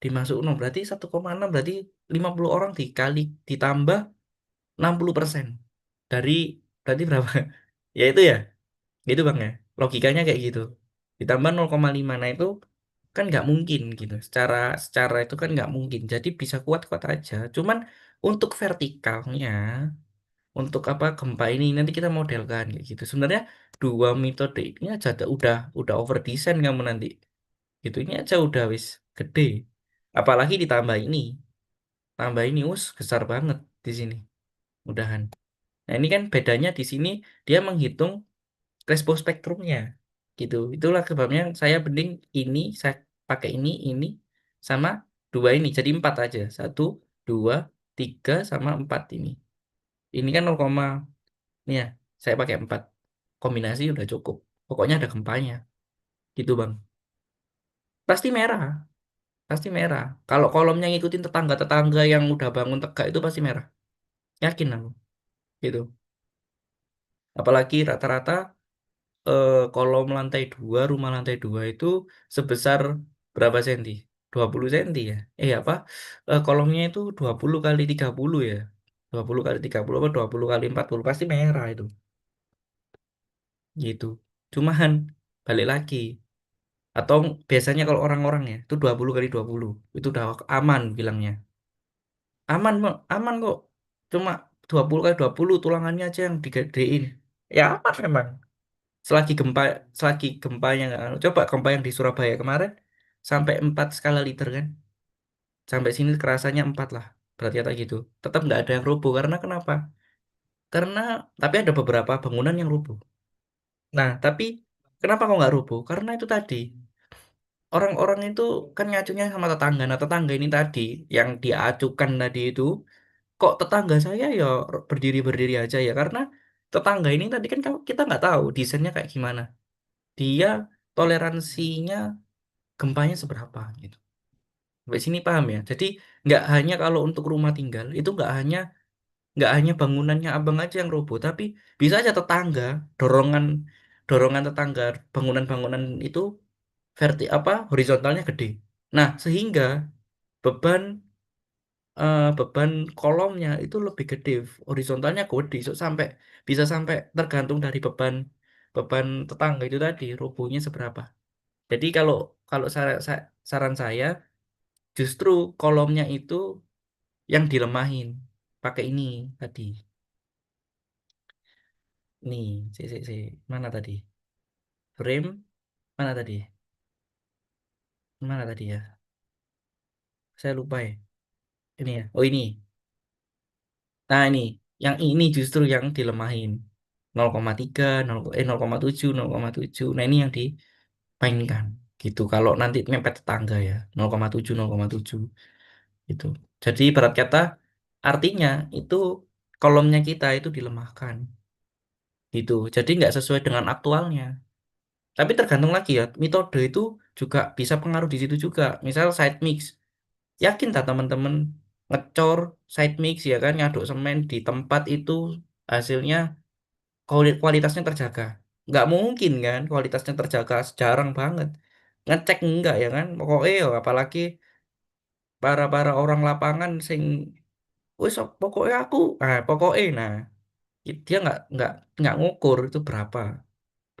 Dimasuk 0 berarti 1,6 berarti 50 orang dikali ditambah 60% dari berarti berapa? Ya itu ya, gitu Bang ya. Logikanya kayak gitu. Ditambah 0,5. Nah, itu kan nggak mungkin gitu. Secara secara itu kan nggak mungkin. Jadi bisa kuat-kuat aja. Cuman untuk vertikalnya, untuk apa gempa ini nanti kita modelkan kayak gitu. Sebenarnya dua metode ini aja udah over design kamu nanti. Gitu ini aja udah wis gede. Apalagi ditambah ini. Tambah ini besar banget di sini. Mudahan. Nah, ini kan bedanya di sini dia menghitung respo spektrumnya. Gitu. Itulah sebabnya saya banding ini saya pakai ini sama dua ini jadi 4 aja. 1, 2, 3 sama 4 ini. Ini kan 0, ini ya, saya pakai 4. kombinasi udah cukup. Pokoknya ada gempanya. Gitu, Bang. Pasti merah, pasti merah. Kalau kolomnya ngikutin tetangga-tetangga yang udah bangun tegak itu pasti merah. Yakin aku. Gitu. Apalagi rata-rata kolom lantai 2, rumah lantai 2 itu sebesar berapa senti? 20 senti ya? Apa? Kolomnya itu 20 kali 30 ya? 20 kali 30 apa 20 kali 40 pasti merah itu. Gitu. Cuman balik lagi. Atau biasanya kalau orang-orang ya itu 20 kali 20 itu udah aman bilangnya. Aman kok, aman kok. Cuma 20 kali 20 tulangannya aja yang digedein. Ya aman memang. Selagi gempa, selagi gempanya nggak anu. Coba gempa yang di Surabaya kemarin sampai 4 skala liter kan. Sampai sini kerasanya 4 lah. Berarti kata gitu. Tetap nggak ada yang rubuh. Karena kenapa? Karena tapi ada beberapa bangunan yang rubuh. Nah, tapi kenapa kok nggak rubuh? Karena itu tadi. Orang-orang itu kan ngacunya sama tetangga. Nah, tetangga ini tadi yang diacukan tadi itu, kok tetangga saya ya berdiri-berdiri aja ya? Karena tetangga ini tadi kan kita nggak tahu desainnya kayak gimana. Dia toleransinya gempanya seberapa gitu. Sampai sini paham ya? Jadi nggak hanya kalau untuk rumah tinggal itu nggak hanya bangunannya abang aja yang roboh, tapi bisa aja tetangga dorongan dorongan tetangga bangunan-bangunan itu horizontalnya gede. Nah, sehingga beban beban kolomnya itu lebih gede, horizontalnya gede, so, bisa sampai tergantung dari beban beban tetangga itu tadi robohnya seberapa. Jadi kalau kalau saran saya justru kolomnya itu yang dilemahin pakai ini tadi. Nih, mana tadi? Frame mana tadi? Mana tadi ya? Saya lupa ya. Ini ya. Oh ini. Nah, ini. Yang ini justru yang dilemahin. 0,3, 0,7, 0,7. Nah, ini yang dimainkan. Gitu. Kalau nanti mepet tetangga ya. 0,7, 0,7. Gitu. Jadi ibarat kata artinya itu kolomnya kita itu dilemahkan. Gitu. Jadi nggak sesuai dengan aktualnya. Tapi tergantung lagi ya. Metode itu juga bisa pengaruh di situ juga. Misal side mix. Yakin tak teman-teman ngecor side mix ya kan ngaduk semen di tempat itu hasilnya kualitasnya terjaga. Nggak mungkin kan kualitasnya terjaga jarang banget. Ngecek enggak ya kan. Pokoknya ya apalagi para orang lapangan sing wis pokoknya pokoknya nah dia nggak ngukur itu berapa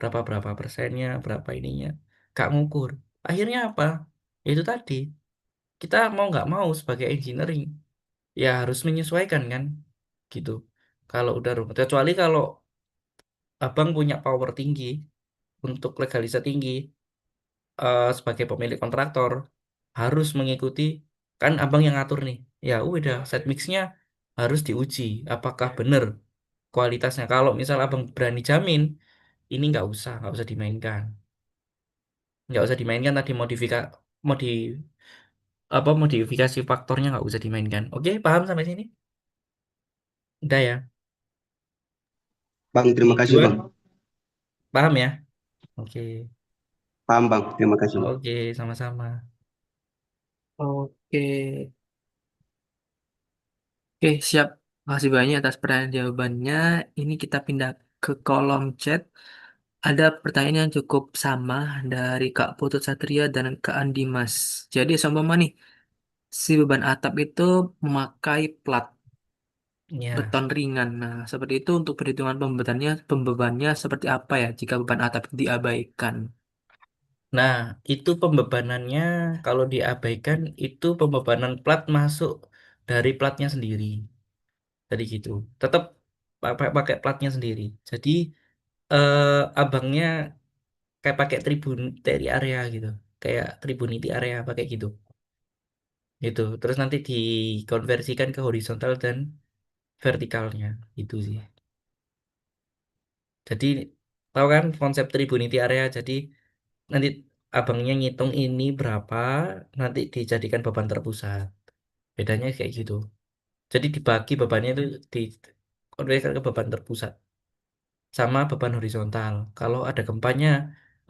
berapa berapa persennya berapa ininya nggak ngukur. Akhirnya apa? Ya itu tadi kita mau nggak mau sebagai engineering ya harus menyesuaikan kan gitu kalau udah rumit kecuali kalau abang punya power tinggi untuk legalisa tinggi sebagai pemilik kontraktor harus mengikuti kan abang yang ngatur nih ya udah set mixnya harus diuji apakah benar kualitasnya kalau misal abang berani jamin ini nggak usah dimainkan tadi modi modifikasi faktornya nggak usah dimainkan oke paham sampai sini udah ya Bang, terima kasih Bang. Juan paham ya oke. Paham Bang, terima kasih Bang. Oke, sama-sama. Oke, oke siap. Makasih banyak atas pertanyaan jawabannya. Ini kita pindah ke kolom chat. Ada pertanyaan yang cukup sama dari Kak Putut Satria dan Kak Andimas. Jadi seumpama nih, si beban atap itu memakai plat Ya. beton ringan. Nah, seperti itu untuk perhitungan pembebannya seperti apa ya jika beban atap diabaikan? Nah, itu pembebanannya kalau diabaikan itu pembebanan plat masuk dari platnya sendiri. Tadi gitu. Tetap pakai platnya sendiri. Jadi eh, abangnya kayak pakai tribunity area gitu. Kayak tribunity area pakai gitu. Gitu. Terus nanti dikonversikan ke horizontal dan vertikalnya. Itu sih. Jadi tahu kan konsep tribunity area. Jadi nanti abangnya ngitung ini berapa, nanti dijadikan beban terpusat. Bedanya kayak gitu. Jadi dibagi bebannya itu di konversikan ke beban terpusat. sama beban horizontal. Kalau ada gempanya,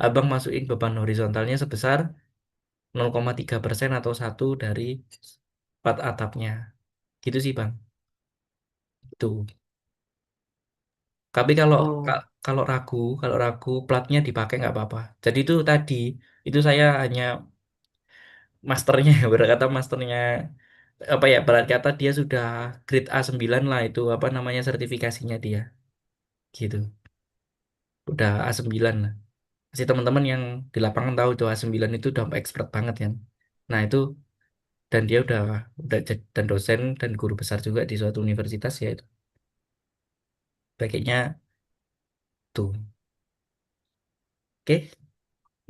abang masukin beban horizontalnya sebesar 0,3% atau 1 dari plat atapnya. Gitu sih bang. Itu. Tapi Oh, kalau ragu platnya dipakai nggak apa-apa. Jadi itu tadi itu saya hanya masternya, berat kata masternya apa ya, berat kata dia sudah grade A9 lah, itu apa namanya sertifikasinya dia gitu. Udah A9 lah. Pasti teman-teman yang di lapangan tahu itu A9 itu udah expert banget kan. Nah, itu dan dia dan dosen dan guru besar juga di suatu universitas ya itu. Pakainya tuh. Oke.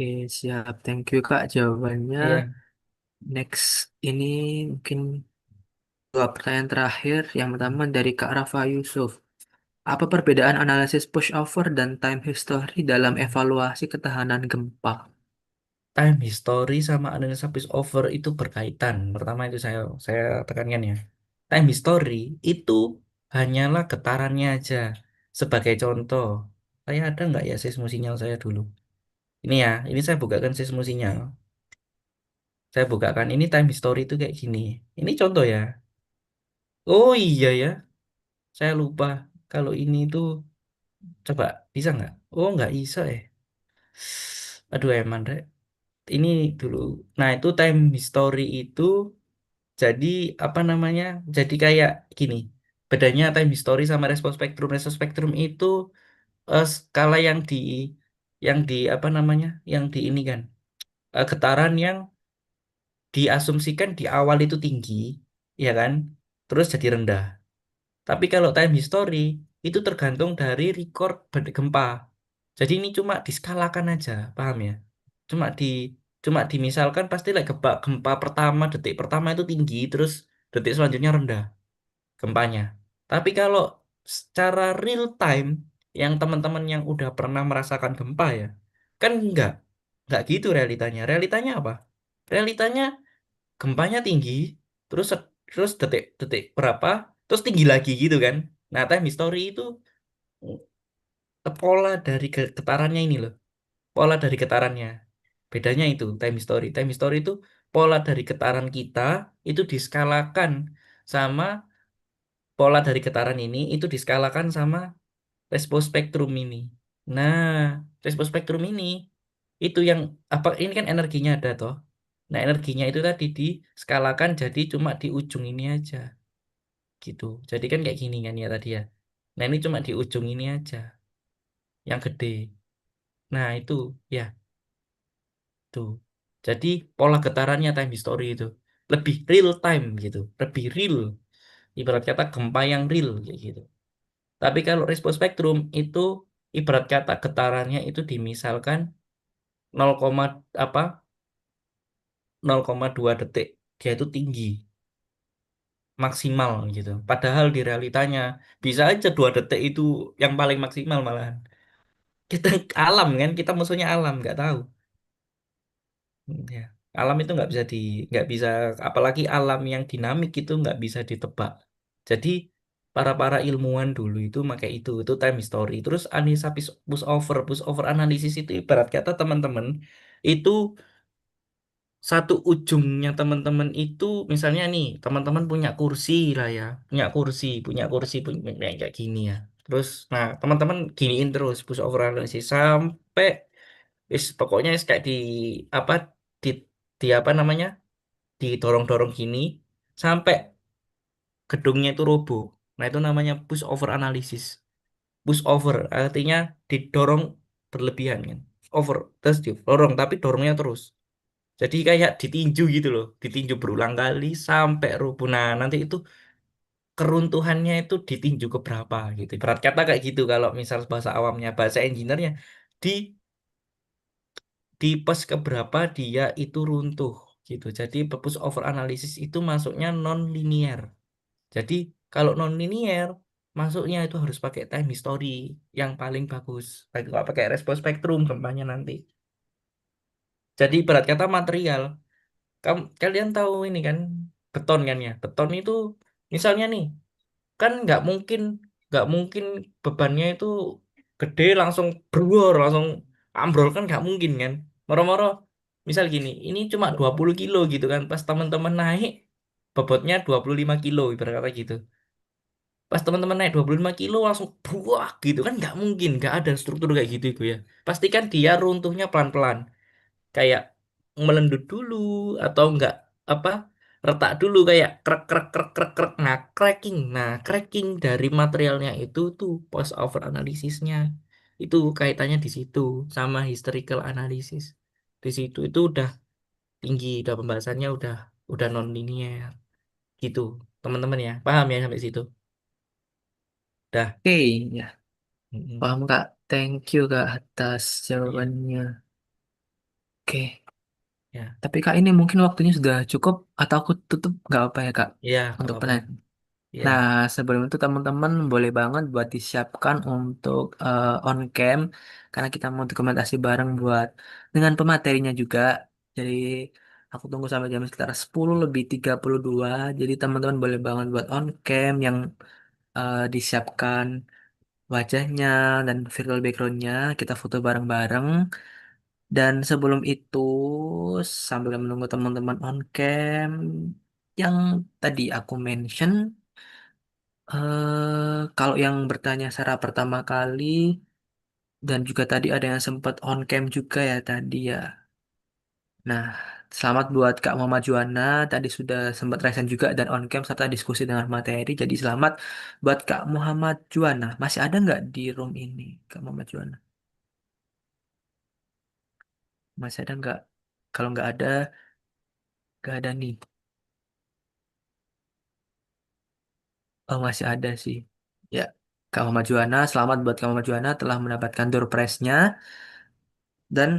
oke, siap. Thank you, Kak, jawabannya. Iya. Next, ini mungkin dua pertanyaan terakhir. Yang pertama dari Kak Rafa Yusuf. Apa perbedaan analisis pushover dan time history dalam evaluasi ketahanan gempa? Time history sama analisa over itu berkaitan. Pertama itu saya tekankan ya. Time history itu hanyalah getarannya aja. Sebagai contoh, saya ada nggak ya seismosinyal saya dulu? Ini ya, ini saya bukakan seismosinyal. Saya bukakan ini time history itu kayak gini. Ini contoh ya. Oh iya ya, saya lupa. Kalau ini tuh coba bisa nggak? Oh nggak bisa ya. Aduh eman Rek. Ini dulu. Nah itu time history itu jadi apa namanya? Jadi kayak gini. Bedanya time history sama respon spektrum. Respon spektrum itu skala yang di apa namanya? Yang di ini kan. Getaran yang diasumsikan di awal itu tinggi, ya kan? Terus jadi rendah. Tapi kalau time history itu tergantung dari record gempa. Jadi ini cuma diskalakan aja, paham ya? Cuma di cuma dimisalkan pasti like gempa gempa pertama detik pertama itu tinggi, terus detik selanjutnya rendah gempanya. Tapi kalau secara real time yang teman-teman yang udah pernah merasakan gempa ya, kan enggak gitu realitanya. Realitanya apa? Realitanya gempanya tinggi, terus terus detik-detik berapa, terus tinggi lagi gitu kan. Nah, time history itu pola dari getarannya ini loh, pola dari getarannya. Bedanya itu time history. Time history itu pola dari getaran kita itu diskalakan sama pola dari getaran ini itu diskalakan sama respon spektrum ini. Nah, respon spektrum ini itu yang apa ini kan energinya ada toh. Nah, energinya itu tadi diskalakan jadi cuma di ujung ini aja gitu. Jadi kan kayak gini kan ya tadi ya. Nah, ini cuma di ujung ini aja yang gede. Nah, itu ya, tuh. Jadi pola getarannya time history itu lebih real time gitu, lebih real. Ibarat kata gempa yang real kayak gitu. Tapi kalau respon spektrum itu ibarat kata getarannya itu dimisalkan 0, apa 0,2 detik dia itu tinggi maksimal gitu. Padahal di realitanya bisa aja 2 detik itu yang paling maksimal malahan. Kita alam kan, kita musuhnya alam nggak tahu. Ya. Alam itu nggak bisa, apalagi alam yang dinamik itu nggak bisa ditebak. Jadi para ilmuwan dulu itu pakai itu time history. Terus analisa push over analisis itu ibarat kata teman-teman itu satu ujungnya teman-teman itu misalnya nih teman-teman punya kursi lah ya, punya kayak gini ya. Terus nah teman-teman giniin terus push over analisis sampai pokoknya kayak apa di di apa namanya didorong-dorong gini sampai gedungnya itu roboh. Nah, itu namanya push over analisis. Push over artinya didorong berlebihan kan. Over terus didorong tapi dorongnya terus. Jadi kayak ditinju gitu loh, ditinju berulang kali sampai roboh. Nah, nanti itu keruntuhannya itu ditinju ke berapa gitu. Berat kata kayak gitu kalau misal bahasa awamnya, bahasa engineer-nya di di pas keberapa dia itu runtuh gitu. Jadi push over analysis itu masuknya non linear. Jadi kalau non linear masuknya itu harus pakai time history yang paling bagus. Pakai respon spektrum gempanya nanti. Jadi berat kata material. Kalian tahu ini kan beton kan ya. Beton itu misalnya nih kan nggak mungkin bebannya itu gede langsung bruor, langsung ambrol kan nggak mungkin kan. Moro-moro misal gini, ini cuma 20 kilo gitu kan. Pas teman-teman naik bobotnya 25 kilo ibarat kata gitu. Pas teman-teman naik 25 kilo langsung buah gitu kan nggak mungkin, nggak ada struktur kayak gitu itu ya. Pastikan dia runtuhnya pelan-pelan, kayak melendut dulu atau enggak apa retak dulu kayak krek krek krek krek krek. Nah cracking dari materialnya itu tuh post over analisisnya itu kaitannya di situ sama historical analysis. Di situ itu udah tinggi, udah pembahasannya udah non linear gitu teman-teman ya, paham ya sampai situ dah. Oke, ya. Mm-mm. Paham Kak. Thank you Kak atas Iya, jawabannya. Oke. ya, Tapi Kak ini mungkin waktunya sudah cukup atau aku tutup nggak apa ya Kak iya, gak untuk apa-apa. pertanyaan. Iya, Nah, sebelum itu teman-teman boleh banget buat disiapkan untuk on cam karena kita mau dokumentasi bareng buat dengan pematerinya juga. Jadi aku tunggu sampai jam sekitar 10 lebih 32. Jadi teman-teman boleh banget buat on cam yang disiapkan wajahnya dan virtual backgroundnya. Kita foto bareng-bareng. Dan sebelum itu sambil menunggu teman-teman on cam yang tadi aku mention. Kalau yang bertanya secara pertama kali dan juga tadi ada yang sempat on cam juga ya tadi ya. Nah, selamat buat Kak Muhammad Juwana. Tadi sudah sempat resen juga dan on cam serta diskusi dengan materi. Jadi selamat buat Kak Muhammad Juwana. Masih ada nggak di room ini, Kak Muhammad Juwana? Masih ada nggak? Kalau nggak ada nih. Oh, masih ada sih. Ya, Kak Muhammad Juwana. Selamat buat Kak Muhammad Juwana telah mendapatkan door prize-nya. Dan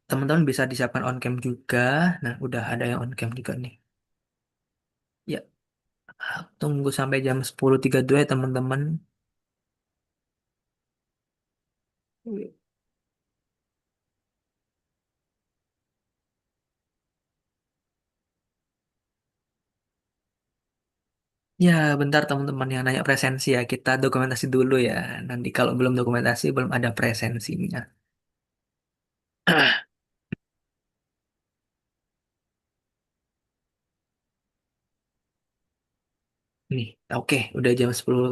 teman-teman bisa disiapkan on cam juga. Nah, udah ada yang on cam juga nih. Ya, tunggu sampai jam 10.32 ya teman-teman. Ya, bentar teman-teman yang nanya presensi ya. Kita dokumentasi dulu ya. Nanti kalau belum dokumentasi, belum ada presensinya. Nih, oke, udah jam 10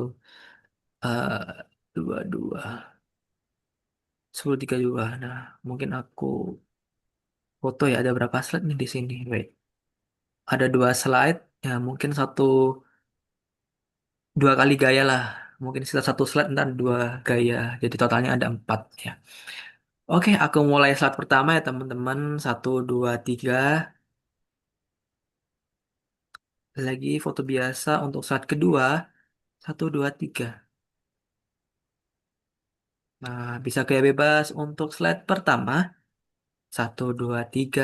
22. 10.32. Nah, mungkin aku foto ya. Ada berapa slide nih di sini? Wait. Ada dua slide. Ya, mungkin dua kali gaya lah. Mungkin sekitar satu slide ntar dua gaya. Jadi totalnya ada empat ya. Oke, aku mulai slide pertama ya teman-teman. Satu, dua, tiga. Lagi foto biasa untuk slide kedua. Satu, dua, tiga. Nah, bisa gaya bebas untuk slide pertama. Satu, dua, tiga.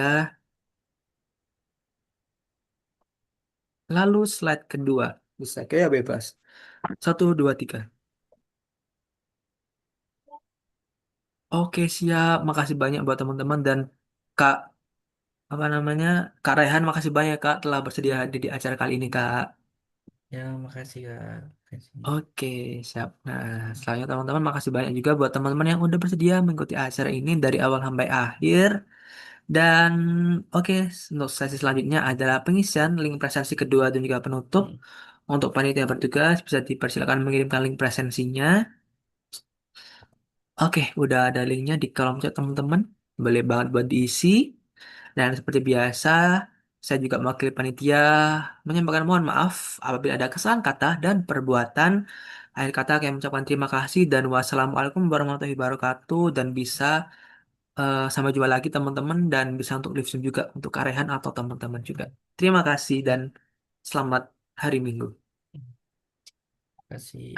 Lalu slide kedua. Bisa gaya bebas. Satu, dua, tiga. Oke, siap. Makasih banyak buat teman-teman dan Kak, apa namanya? Kak Raihan, makasih banyak Kak telah bersedia hadir di acara kali ini Kak. ya, makasih Kak. Makasih. Oke, siap. Nah, selanjutnya teman-teman, makasih banyak juga buat teman-teman yang udah bersedia mengikuti acara ini dari awal sampai akhir. Dan oke, untuk sesi selanjutnya adalah pengisian link presensi kedua dan juga penutup. Hmm. Untuk panitia bertugas, bisa dipersilakan mengirimkan link presensinya. Oke, udah ada linknya di kolom chat teman-teman. Boleh banget buat diisi. Dan seperti biasa, saya juga mewakili panitia menyampaikan mohon maaf apabila ada kesalahan kata dan perbuatan. Akhir kata kami mengucapkan terima kasih dan wassalamualaikum warahmatullahi wabarakatuh dan bisa sampai jumpa lagi teman-teman dan bisa untuk live stream juga untuk Karehan atau teman-teman juga. Terima kasih dan selamat hari Minggu. Makasih.